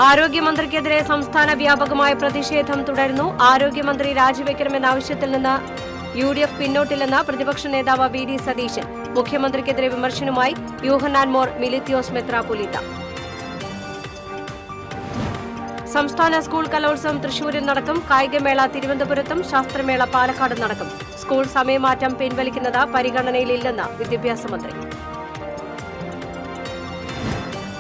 ആരോഗ്യമന്ത്രിക്കെതിരെ സംസ്ഥാന വ്യാപകമായ പ്രതിഷേധം തുടരുന്നു. ആരോഗ്യമന്ത്രി രാജിവെക്കണമെന്ന ആവശ്യത്തിൽ നിന്ന് UDF പിന്നോട്ടില്ലെന്ന് പ്രതിപക്ഷ നേതാവ് VD സതീശൻ. മുഖ്യമന്ത്രിക്കെതിരെ വിമർശനവുമായി യൂഹന്നാൻ മോർ മിലിത്തിയോസ് മെത്രാപ്പൊലീത്ത. സംസ്ഥാന സ്കൂൾ കലോത്സവം തൃശൂരിൽ നടക്കും. കായികമേള തിരുവനന്തപുരത്തും ശാസ്ത്രമേള പാലക്കാടും നടക്കും. സ്കൂൾ സമയമാറ്റം പിൻവലിക്കുന്നത് പരിഗണനയിലില്ലെന്ന് വിദ്യാഭ്യാസ മന്ത്രി.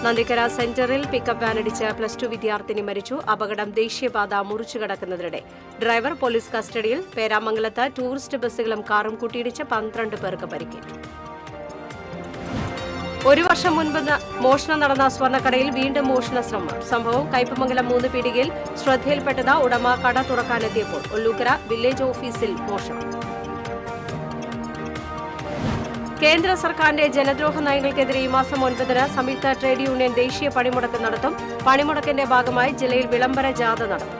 നന്ദിക്കര സെന്ററിൽ പിക്കപ്പ് വാനിടിച്ച് +2 വിദ്യാർത്ഥിനി മരിച്ചു. അപകടം ദേശീയപാത മുറിച്ചുകടക്കുന്നതിനിടെ. ഡ്രൈവർ പോലീസ് കസ്റ്റഡിയിൽ. പേരാമംഗലത്ത് ടൂറിസ്റ്റ് ബസ്സുകളും കാറും കൂട്ടിയിടിച്ച് 12 പേർക്ക് പരിക്കേറ്റു. ഒരു വർഷം മുൻപ് മോഷണം നടന്ന സ്വർണ്ണക്കടയിൽ വീണ്ടും മോഷണ ശ്രമം. സംഭവം കയ്പമംഗലം 3 പീടികയിൽ ശ്രദ്ധയിൽപ്പെട്ടത് ഉടമ കട തുറക്കാനെത്തിയപ്പോൾ. ഒല്ലൂക്കര വില്ലേജ് ഓഫീസിൽ മോഷണം. കേന്ദ്ര സർക്കാരിന്റെ ജനദ്രോഹ നയങ്ങൾക്കെതിരെ ഈ മാസം 9-ന് സംയുക്ത ട്രേഡ് യൂണിയൻ ദേശീയ പണിമുടക്ക് നടത്തും. പണിമുടക്കിന്റെ ഭാഗമായി ജില്ലയിൽ വിളംബര ജാഥ നടത്തും.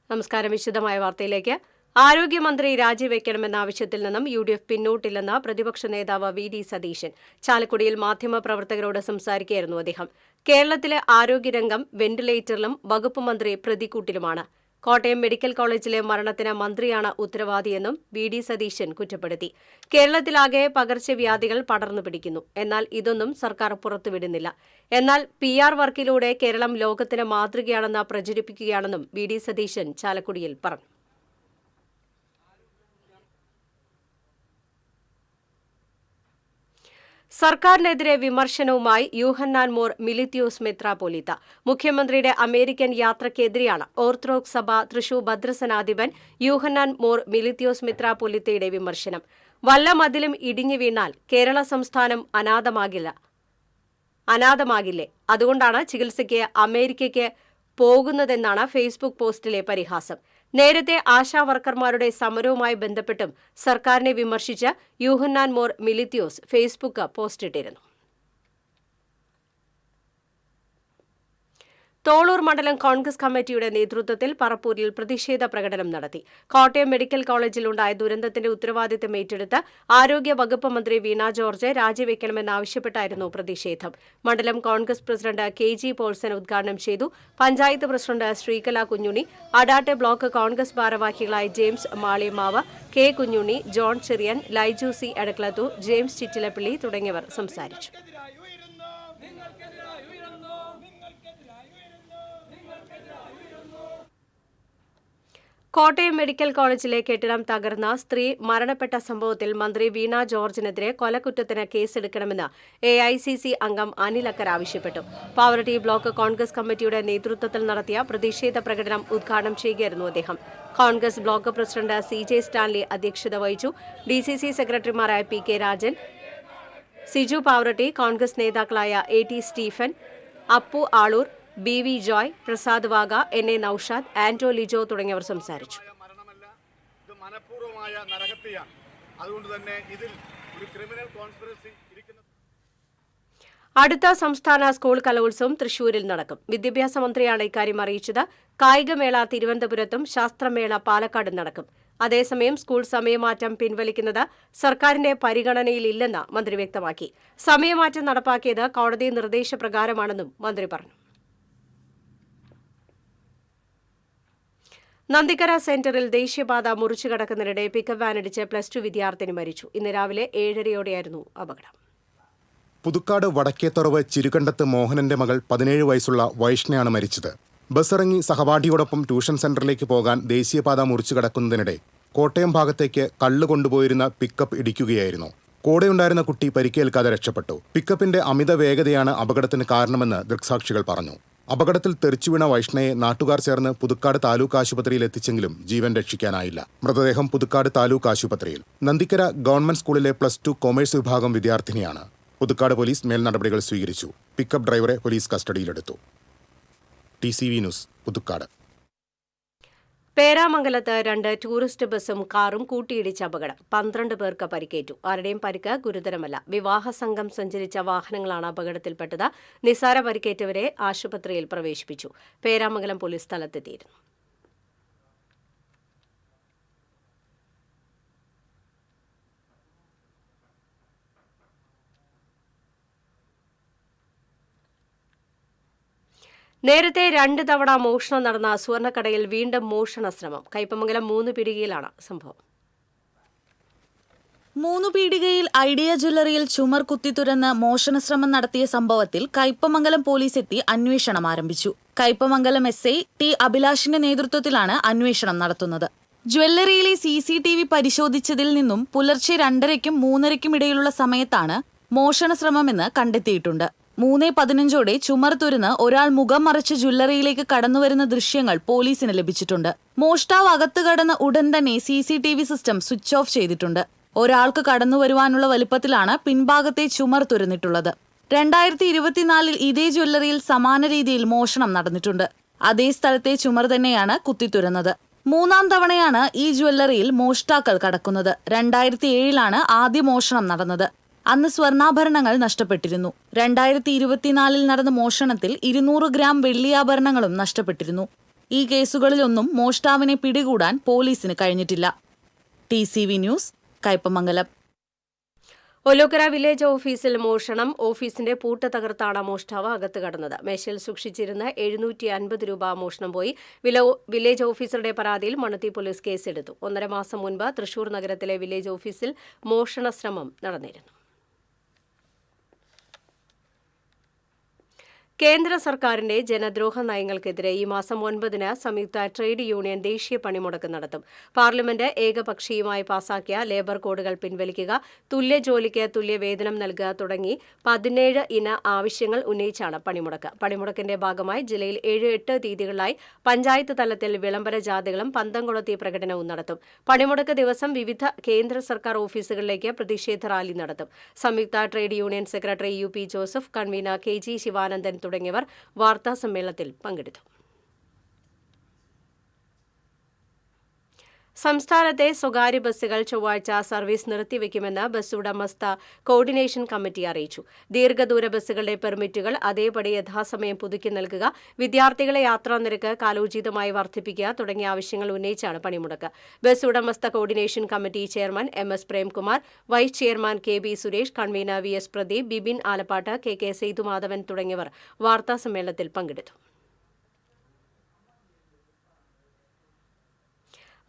നമസ്കാരം. വിശദമായ വാർത്തയിലേക്ക്. ആരോഗ്യമന്ത്രി രാജിവെക്കണമെന്ന ആവശ്യത്തിൽ നിന്നും UDF പിന്നോട്ടില്ലെന്ന് പ്രതിപക്ഷ നേതാവ് VD സതീശൻ. ചാലക്കുടിയിൽ മാധ്യമപ്രവർത്തകരോട് സംസാരിക്കുകയായിരുന്നു അദ്ദേഹം. കേരളത്തിലെ ആരോഗ്യരംഗം വെന്റിലേറ്ററിലും വകുപ്പ് മന്ത്രി പ്രതിക്കൂട്ടിലുമാണ്. കോട്ടയം മെഡിക്കൽ കോളേജിലെ മരണത്തിന് മന്ത്രിയാണ് ഉത്തരവാദിയെന്നും VD സതീശൻ കുറ്റപ്പെടുത്തി. കേരളത്തിലാകെ പകർച്ചവ്യാധികൾ പടർന്നു പിടിക്കുന്നു. എന്നാൽ ഇതൊന്നും സർക്കാർ പുറത്തുവിടുന്നില്ല. എന്നാൽ PR വർക്കിലൂടെ കേരളം ലോകത്തിന് മാതൃകയാണെന്ന് പ്രചരിപ്പിക്കുകയാണെന്നും VD സതീശൻ ചാലക്കുടിയിൽ പറഞ്ഞു. സർക്കാരിനെതിരെ വിമർശനവുമായി യൂഹന്നാൻ മോർ മിലിത്തിയോസ് മെത്രാപ്പൊലീത്ത. മുഖ്യമന്ത്രിയുടെ അമേരിക്കൻ യാത്രയ്ക്കെതിരെയാണ് ഓർത്തഡോക്സ് സഭ തൃശൂർ ഭദ്രസനാധിപൻ യൂഹന്നാൻ മോർ മിലിത്തിയോസ് മെത്രാപ്പൊലീത്തയുടെ വിമർശനം. വല്ല മതിലും ഇടിഞ്ഞു വീണാൽ കേരള സംസ്ഥാനം അനാഥമാകില്ലേ? അതുകൊണ്ടാണ് ചികിത്സയ്ക്ക് അമേരിക്കയ്ക്ക് പോകുന്നതെന്നാണ് ഫേസ്ബുക്ക് പോസ്റ്റിലെ പരിഹാസം. നേരത്തെ ആശാവർക്കർമാരുടെ സമരവുമായി ബന്ധപ്പെട്ടും സർക്കാരിനെ വിമർശിച്ച് യൂഹന്നാൻ മോർ മിലിത്തിയോസ് ഫേസ്ബുക്ക് പോസ്റ്റിട്ടിരുന്നു. തോളൂർ മണ്ഡലം കോൺഗ്രസ് കമ്മിറ്റിയുടെ നേതൃത്വത്തിൽ പറപ്പൂരിൽ പ്രതിഷേധ പ്രകടനം നടത്തി. കോട്ടയം മെഡിക്കൽ കോളേജിലുണ്ടായ ദുരന്തത്തിന്റെ ഉത്തരവാദിത്തം ഏറ്റെടുത്ത് ആരോഗ്യ വകുപ്പ് മന്ത്രി വീണ ജോർജ് രാജിവെക്കണമെന്നാവശ്യപ്പെട്ടായിരുന്നു പ്രതിഷേധം. മണ്ഡലം കോൺഗ്രസ് പ്രസിഡന്റ് KG പോൾസൺ ഉദ്ഘാടനം ചെയ്തു. പഞ്ചായത്ത് പ്രസിഡന്റ് ശ്രീകല കുഞ്ഞുണ്ണി, അടാട്ടെ ബ്ലോക്ക് കോൺഗ്രസ് ഭാരവാഹികളായ James Maliyamavu, K Kunhunni, John Cherian, Laiju C Adakkalathur, James Chittilappally തുടങ്ങിയവർ സംസാരിച്ചു. കോട്ടയം മെഡിക്കൽ കോളേജിലെ കെട്ടിടം തകർന്ന സ്ത്രീ മരണപ്പെട്ട സംഭവത്തിൽ മന്ത്രി വീണ ജോർജിനെതിരെ കൊലക്കുറ്റത്തിന് കേസെടുക്കണമെന്ന് AICC അംഗം അനിൽ അക്കര ആവശ്യപ്പെട്ടു. പാവറട്ടി ബ്ലോക്ക് കോൺഗ്രസ് കമ്മിറ്റിയുടെ നേതൃത്വത്തിൽ നടത്തിയ പ്രതിഷേധ പ്രകടനം ഉദ്ഘാടനം ചെയ്യുകയായിരുന്നു അദ്ദേഹം. Congress block president CJ Stanley അധ്യക്ഷത വഹിച്ചു. DCC സെക്രട്ടറിമാരായ PK രാജൻ, സിജു പാവറട്ടി, കോൺഗ്രസ് നേതാക്കളായ AT Stephen, Appu Aloor, BV Joy, Prasad Vaga, NA Naushad, Anto Lijo തുടങ്ങിയവർ സംസാരിച്ചു. അടുത്ത സംസ്ഥാന സ്കൂൾ കലോത്സവം തൃശൂരിൽ നടക്കും. വിദ്യാഭ്യാസ മന്ത്രിയാണ് ഇക്കാര്യം അറിയിച്ചത്. കായികമേള തിരുവനന്തപുരത്തും ശാസ്ത്രമേള പാലക്കാടും നടക്കും. അതേസമയം സ്കൂൾ സമയമാറ്റം പിൻവലിക്കുന്നത് സർക്കാരിന്റെ പരിഗണനയിലില്ലെന്ന് മന്ത്രി വ്യക്തമാക്കി. സമയമാറ്റം നടപ്പാക്കിയത് കോടതി നിർദ്ദേശപ്രകാരമാണെന്നും മന്ത്രി പറഞ്ഞു. നന്ദിക്കര സെന്ററിൽ ദേശീയപാത മുറിച്ചുകടക്കുന്നതിനിടെ പിക്കപ്പ് വാനിടിച്ച് +2 വിദ്യാർത്ഥിനി മരിച്ചു. ഇന്ന് രാവിലെ 7:30യോടെയായിരുന്നു അപകടം. പുതുക്കാട് വടക്കേത്തുറവ് ചിരുകണ്ടത്ത് മോഹനന്റെ മകൾ 17 വയസ്സുള്ള വൈഷ്ണയാണ് മരിച്ചത്. ബസ്സിറങ്ങി സഹപാഠിയോടൊപ്പം ട്യൂഷൻ സെന്ററിലേക്ക് പോകാൻ ദേശീയപാത മുറിച്ചുകടക്കുന്നതിനിടെ കോട്ടയം ഭാഗത്തേക്ക് കള്ള് കൊണ്ടുപോയിരുന്ന പിക്കപ്പ് ഇടിക്കുകയായിരുന്നു. കൂടെയുണ്ടായിരുന്ന കുട്ടി പരിക്കേൽക്കാതെ രക്ഷപ്പെട്ടു. പിക്കപ്പിന്റെ അമിത വേഗതയാണ് അപകടത്തിന് കാരണമെന്ന് ദൃക്സാക്ഷികൾ പറഞ്ഞു. അപകടത്തിൽ തെറിച്ചുവീണ വൈഷ്ണയെ നാട്ടുകാർ ചേർന്ന് പുതുക്കാട് താലൂക്ക് ആശുപത്രിയിൽ എത്തിച്ചെങ്കിലും ജീവൻ രക്ഷിക്കാനായില്ല. മൃതദേഹം പുതുക്കാട് താലൂക്ക് ആശുപത്രിയിൽ. നന്ദിക്കര ഗവൺമെന്റ് സ്കൂളിലെ +2 കൊമേഴ്സ് വിഭാഗം വിദ്യാർത്ഥിനിയാണ്. പുതുക്കാട് പോലീസ് മേൽനടപടികൾ സ്വീകരിച്ചു. പിക്കപ്പ് ഡ്രൈവറെ പോലീസ് കസ്റ്റഡിയിലെടുത്തു. TCV news, Puthukkad. പേരാമംഗലത്ത് 2 ടൂറിസ്റ്റ് ബസ്സും കാറും കൂട്ടിയിടിച്ച അപകടം. 12 പേർക്ക് പരിക്കേറ്റു. ആരുടെയും പരിക്ക് ഗുരുതരമല്ല. വിവാഹ സംഘം സഞ്ചരിച്ച വാഹനങ്ങളാണ് അപകടത്തിൽപ്പെട്ടത്. നിസ്സാര പരിക്കേറ്റവരെ ആശുപത്രിയിൽ പ്രവേശിപ്പിച്ചു. പേരാമംഗലം പോലീസ് സ്ഥലത്തെത്തിയിരുന്നു. നേരത്തെ 2 തവണ മോഷണം നടന്ന സ്വർണ്ണക്കടയിൽ വീണ്ടും മോഷണ ശ്രമം. കയ്പമംഗലം 3 പീടികയിലാണ് സംഭവം. 3 പീടികയിൽ ഐഡിയ ജ്വല്ലറിയിൽ ചുമർ കുത്തിത്തുരന്ന് മോഷണശ്രമം നടത്തിയ സംഭവത്തിൽ കയ്പമംഗലം പോലീസ് എത്തി അന്വേഷണം ആരംഭിച്ചു. കയ്പമംഗലം എസ്ഐ ടി അഭിലാഷിന്റെ നേതൃത്വത്തിലാണ് അന്വേഷണം നടത്തുന്നത്. ജ്വല്ലറിയിലെ CCTV പരിശോധിച്ചതിൽ നിന്നും പുലർച്ചെ 2:30ക്കും 3:30ക്കും ഇടയിലുള്ള സമയത്താണ് മോഷണശ്രമമെന്ന് കണ്ടെത്തിയിട്ടുണ്ട്. 3:15ഓടെ ചുമർ തുരന്ന് ഒരാൾ മുഖം മറച്ച് ജ്വല്ലറിയിലേക്ക് കടന്നുവരുന്ന ദൃശ്യങ്ങൾ പോലീസിന് ലഭിച്ചിട്ടുണ്ട്. മോഷ്ടാവ് അകത്ത് കടന്ന ഉടൻ തന്നെ CCTV സിസ്റ്റം സ്വിച്ച് ഓഫ് ചെയ്തിട്ടുണ്ട്. ഒരാൾക്ക് കടന്നുവരുവാനുള്ള വലുപ്പത്തിലാണ് പിൻഭാഗത്തെ ചുമർ തുരന്നിട്ടുള്ളത്. 2024 ഇതേ ജ്വല്ലറിയിൽ സമാന രീതിയിൽ മോഷണം നടന്നിട്ടുണ്ട്. അതേ സ്ഥലത്തെ ചുമർ തന്നെയാണ് കുത്തിത്തുരന്നത്. 3ാം തവണയാണ് ഈ ജ്വല്ലറിയിൽ മോഷ്ടാക്കൾ കടക്കുന്നത്. 2007 ആദ്യ മോഷണം നടന്നത്. അന്ന് സ്വർണ്ണാഭരണങ്ങൾ നഷ്ടപ്പെട്ടിരുന്നു. 2024 നടന്ന മോഷണത്തിൽ 200 ഗ്രാം വെള്ളിയാഭരണങ്ങളും നഷ്ടപ്പെട്ടിരുന്നു. ഈ കേസുകളിലൊന്നും മോഷ്ടാവിനെ പിടികൂടാൻ പോലീസിന് കഴിഞ്ഞിട്ടില്ല. TCV news, Kaipamangalam. Olokkara village ഓഫീസിൽ മോഷണം. ഓഫീസിന്റെ പൂട്ട് തകർത്താണ് മോഷ്ടാവ് അകത്ത് കടന്നത്. മേശയിൽ സൂക്ഷിച്ചിരുന്ന 750 രൂപ മോഷണം പോയി. വില്ലേജ് ഓഫീസറുടെ പരാതിയിൽ മണത്തി പോലീസ് കേസെടുത്തു. 1.5 മാസം മുൻപ് തൃശൂർ നഗരത്തിലെ വില്ലേജ് ഓഫീസിൽ മോഷണ ശ്രമം നടന്നിരുന്നു. കേന്ദ്ര സർക്കാരിന്റെ ജനദ്രോഹ നയങ്ങൾക്കെതിരെ ഈ മാസം 9-ന് സംയുക്ത ട്രേഡ് യൂണിയൻ ദേശീയ പണിമുടക്ക് നടത്തും. പാർലമെന്റ് ഏകപക്ഷീയമായി പാസാക്കിയ ലേബർ കോഡുകൾ പിൻവലിക്കുക, തുല്യ ജോലിക്ക് തുല്യ വേതനം നൽകുക തുടങ്ങി 17 ഇന ആവശ്യങ്ങൾ ഉന്നയിച്ചാണ് പണിമുടക്ക്. പണിമുടക്കിന്റെ ഭാഗമായി ജില്ലയിൽ 7-8 തീയതികളിലായി പഞ്ചായത്ത് തലത്തിൽ വിളംബര ജാഥകളും പന്തംകൊളുത്തി പ്രകടനവും നടത്തും. പണിമുടക്ക് ദിവസം വിവിധ കേന്ദ്ര സർക്കാർ ഓഫീസുകളിലേക്ക് പ്രതിഷേധ റാലി നടത്തും. സംയുക്ത trade union secretary UP Joseph, convener KG Sivanandan തുടങ്ങിയവർ വാർത്താസമ്മേളനത്തിൽ പങ്കെടുത്തു. സംസ്ഥാനത്തെ സ്വകാര്യ ബസ്സുകൾ ചൊവ്വാഴ്ച സർവീസ് നിർത്തിവെക്കുമെന്ന് ബസ് ഉടമസ്ഥ കോർഡിനേഷൻ കമ്മിറ്റി അറിയിച്ചു. ദീർഘദൂര ബസ്സുകളുടെ പെർമിറ്റുകൾ അതേപടി യഥാസമയം പുതുക്കി നൽകുക, വിദ്യാർത്ഥികളെ യാത്രാ നിരക്ക് കാലോചിതമായി വർദ്ധിപ്പിക്കുക തുടങ്ങിയ ആവശ്യങ്ങൾ ഉന്നയിച്ചാണ് പണിമുടക്ക്. ബസ് ഉടമസ്ഥ coordination committee chairman MS Premkumar, vice chairman KB Suresh, convener VS Pradeep, Bibin Alappatt, KK Sethumadhavan തുടങ്ങിയവർ വാർത്താസമ്മേളനത്തിൽ പങ്കെടുത്തു.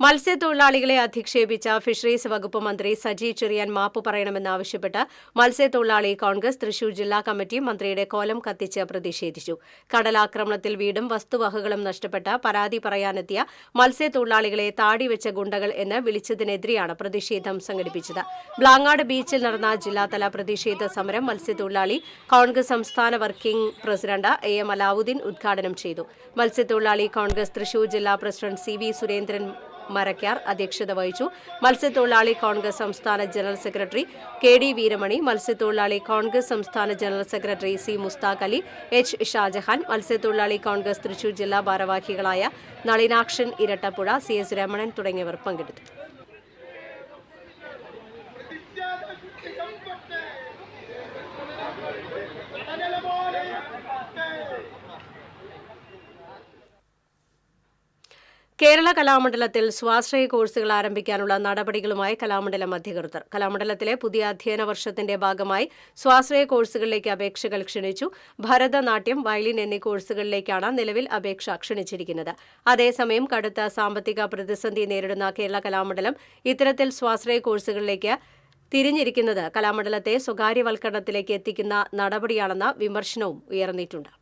മത്സ്യത്തൊഴിലാളികളെ അധിക്ഷേപിച്ച ഫിഷറീസ് വകുപ്പ് മന്ത്രി സജി ചെറിയാൻ മാപ്പ് പറയണമെന്നാവശ്യപ്പെട്ട് മത്സ്യത്തൊഴിലാളി കോൺഗ്രസ് തൃശൂർ ജില്ലാ കമ്മിറ്റി മന്ത്രിയുടെ കോലം കത്തിച്ച് പ്രതിഷേധിച്ചു. കടലാക്രമണത്തിൽ വീടും വസ്തുവകകളും നഷ്ടപ്പെട്ട് പരാതി പറയാനെത്തിയ മത്സ്യത്തൊഴിലാളികളെ താടിവെച്ച ഗുണ്ടകൾ എന്ന് വിളിച്ചതിനെതിരെയാണ് പ്രതിഷേധം സംഘടിപ്പിച്ചത്. ബ്ലാങ്ങാട് ബീച്ചിൽ നടന്ന ജില്ലാതല പ്രതിഷേധ സമരം മത്സ്യത്തൊഴിലാളി കോൺഗ്രസ് സംസ്ഥാന വർക്കിംഗ് പ്രസിഡന്റ് AM അലാവുദ്ദീൻ ഉദ്ഘാടനം ചെയ്തു. മത്സ്യത്തൊഴിലാളി കോൺഗ്രസ് തൃശൂർ ജില്ലാ പ്രസിഡന്റ് CV സുരേന്ദ്രൻ മരക്കാർ അധ്യക്ഷത വഹിച്ചു. മത്സ്യത്തൊഴിലാളി കോൺഗ്രസ് സംസ്ഥാന ജനറൽ സെക്രട്ടറി KD വീരമണി, മത്സ്യത്തൊഴിലാളി കോൺഗ്രസ് സംസ്ഥാന general secretary C Mushtaq Ali, H Shajahan, മത്സ്യത്തൊഴിലാളി കോൺഗ്രസ് തൃശൂർ ജില്ലാ ഭാരവാഹികളായ നളിനാക്ഷൻ ഇരട്ടപ്പുഴ, CS രമണൻ തുടങ്ങിയവർ പങ്കെടുത്തു. കേരള കലാമണ്ഡലത്തിൽ സ്വാശ്രയ കോഴ്സുകൾ ആരംഭിക്കാനുള്ള നടപടികളുമായി കലാമണ്ഡലം അധികൃതർ. കലാമണ്ഡലത്തിലെ പുതിയ അധ്യയന വർഷത്തിന്റെ ഭാഗമായി സ്വാശ്രയ കോഴ്സുകളിലേക്ക് അപേക്ഷകൾ ക്ഷണിച്ചു. ഭരതനാട്യം, വയലിൻ എന്നീ കോഴ്സുകളിലേക്കാണ് നിലവിൽ അപേക്ഷ ക്ഷണിച്ചിരിക്കുന്നത്. അതേസമയം കടുത്ത സാമ്പത്തിക പ്രതിസന്ധി നേരിടുന്ന കേരള കലാമണ്ഡലം ഇത്തരത്തിൽ സ്വാശ്രയ കോഴ്സുകളിലേക്ക് തിരിഞ്ഞിരിക്കുന്നത് കലാമണ്ഡലത്തെ സ്വകാര്യവൽക്കരണത്തിലേക്ക് എത്തിക്കുന്ന നടപടിയാണെന്ന വിമർശനവും ഉയർന്നിട്ടുണ്ട്.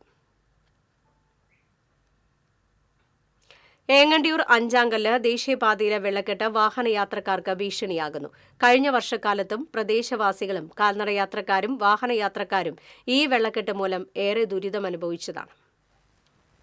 ഏങ്ങണ്ടിയൂർ അഞ്ചാങ്കല്ല് ദേശീയപാതയിലെ വെള്ളക്കെട്ട് വാഹനയാത്രക്കാർക്ക് ഭീഷണിയാകുന്നു. കഴിഞ്ഞ വർഷക്കാലത്തും പ്രദേശവാസികളും കാൽനടയാത്രക്കാരും വാഹനയാത്രക്കാരും ഈ വെള്ളക്കെട്ട് മൂലം ഏറെ ദുരിതമനുഭവിച്ചതാണ്.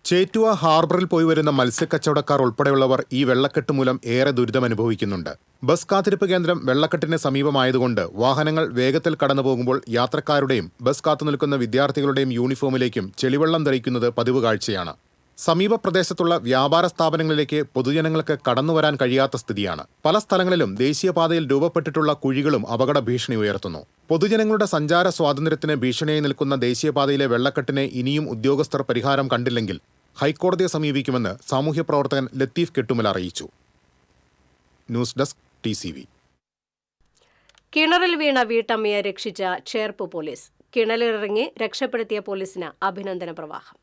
ചേറ്റുവ ഹാർബറിൽ പോയി വരുന്ന മത്സ്യക്കച്ചവടക്കാർ ഉൾപ്പെടെയുള്ളവർ ഈ വെള്ളക്കെട്ട് മൂലം ഏറെ ദുരിതമനുഭവിക്കുന്നുണ്ട്. ബസ് കാത്തിരിപ്പ് കേന്ദ്രം വെള്ളക്കെട്ടിന് സമീപമായതുകൊണ്ട് വാഹനങ്ങൾ വേഗത്തിൽ കടന്നുപോകുമ്പോൾ യാത്രക്കാരുടെയും ബസ് കാത്തുനിൽക്കുന്ന വിദ്യാർത്ഥികളുടെയും യൂണിഫോമിലേക്കും ചെളിവെള്ളം തെറിക്കുന്നത് പതിവ് കാഴ്ചയാണ്. സമീപ പ്രദേശത്തുള്ള വ്യാപാര സ്ഥാപനങ്ങളിലേക്ക് പൊതുജനങ്ങൾക്ക് കടന്നുവരാൻ കഴിയാത്ത സ്ഥിതിയാണ്. പല സ്ഥലങ്ങളിലും ദേശീയപാതയിൽ രൂപപ്പെട്ടിട്ടുള്ള കുഴികളും അപകട ഭീഷണി ഉയർത്തുന്നു. പൊതുജനങ്ങളുടെ സഞ്ചാര സ്വാതന്ത്ര്യത്തിന് ഭീഷണിയായി നിൽക്കുന്ന ദേശീയപാതയിലെ വെള്ളക്കെട്ടിനെ ഇനിയും ഉദ്യോഗസ്ഥർ പരിഹാരം കണ്ടില്ലെങ്കിൽ ഹൈക്കോടതിയെ സമീപിക്കുമെന്ന് സാമൂഹ്യ പ്രവർത്തകൻ ലത്തീഫ് കെട്ടുമൽ അറിയിച്ചു. News desk TCV. കിണറിൽ വീണ വീട്ടമ്മയെ രക്ഷിച്ച ചേർപ്പ് പോലീസ്. കിണറിലിറങ്ങി രക്ഷപ്പെടുത്തിയ പോലീസിന് അഭിനന്ദന പ്രവാഹം.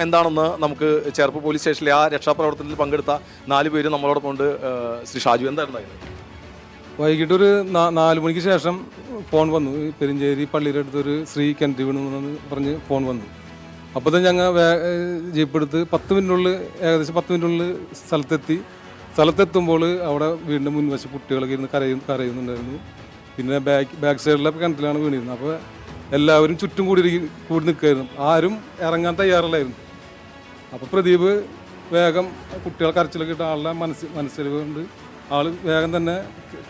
എന്താണെന്ന് നമുക്ക് ചേർപ്പ് പോലീസ് സ്റ്റേഷനിലെ ആ രക്ഷാപ്രവർത്തനത്തിൽ പങ്കെടുത്ത 4 പേര് നമ്മളോടൊപ്പം ഉണ്ട്. ശ്രീ ഷാജു, എന്തായിരുന്നു? വൈകിട്ട് ഒരു 4 മണിക്ക് ശേഷം ഫോൺ വന്നു. പെരിഞ്ചേരി പള്ളിയുടെ അടുത്തൊരു ശ്രീ കിണറ്റി വീണെന്ന് പറഞ്ഞ് ഫോൺ വന്നു. അപ്പോൾ തന്നെ ഞങ്ങൾ ജീപ്പ് എടുത്ത് 10 മിനിറ്റിനുള്ളിൽ ഏകദേശം 10 മിനിറ്റിനുള്ളിൽ സ്ഥലത്തെത്തുമ്പോൾ അവിടെ വീടിൻ്റെ മുൻവശം കുട്ടികളൊക്കെ ഇരുന്ന് കരയുന്നുണ്ടായിരുന്നു. പിന്നെ ബാക്ക് സൈഡിലെ കിണറ്റിലാണ് വീണിരുന്നത്. അപ്പോൾ എല്ലാവരും ചുറ്റും കൂടി നിൽക്കുകയായിരുന്നു. ആരും ഇറങ്ങാൻ തയ്യാറല്ലായിരുന്നു. അപ്പോൾ പ്രദീപ് വേഗം കുട്ടികളെ കരച്ചിലൊക്കെ ഇട്ട ആളുടെ മനസ്സിൽ കൊണ്ട് ആള് വേഗം തന്നെ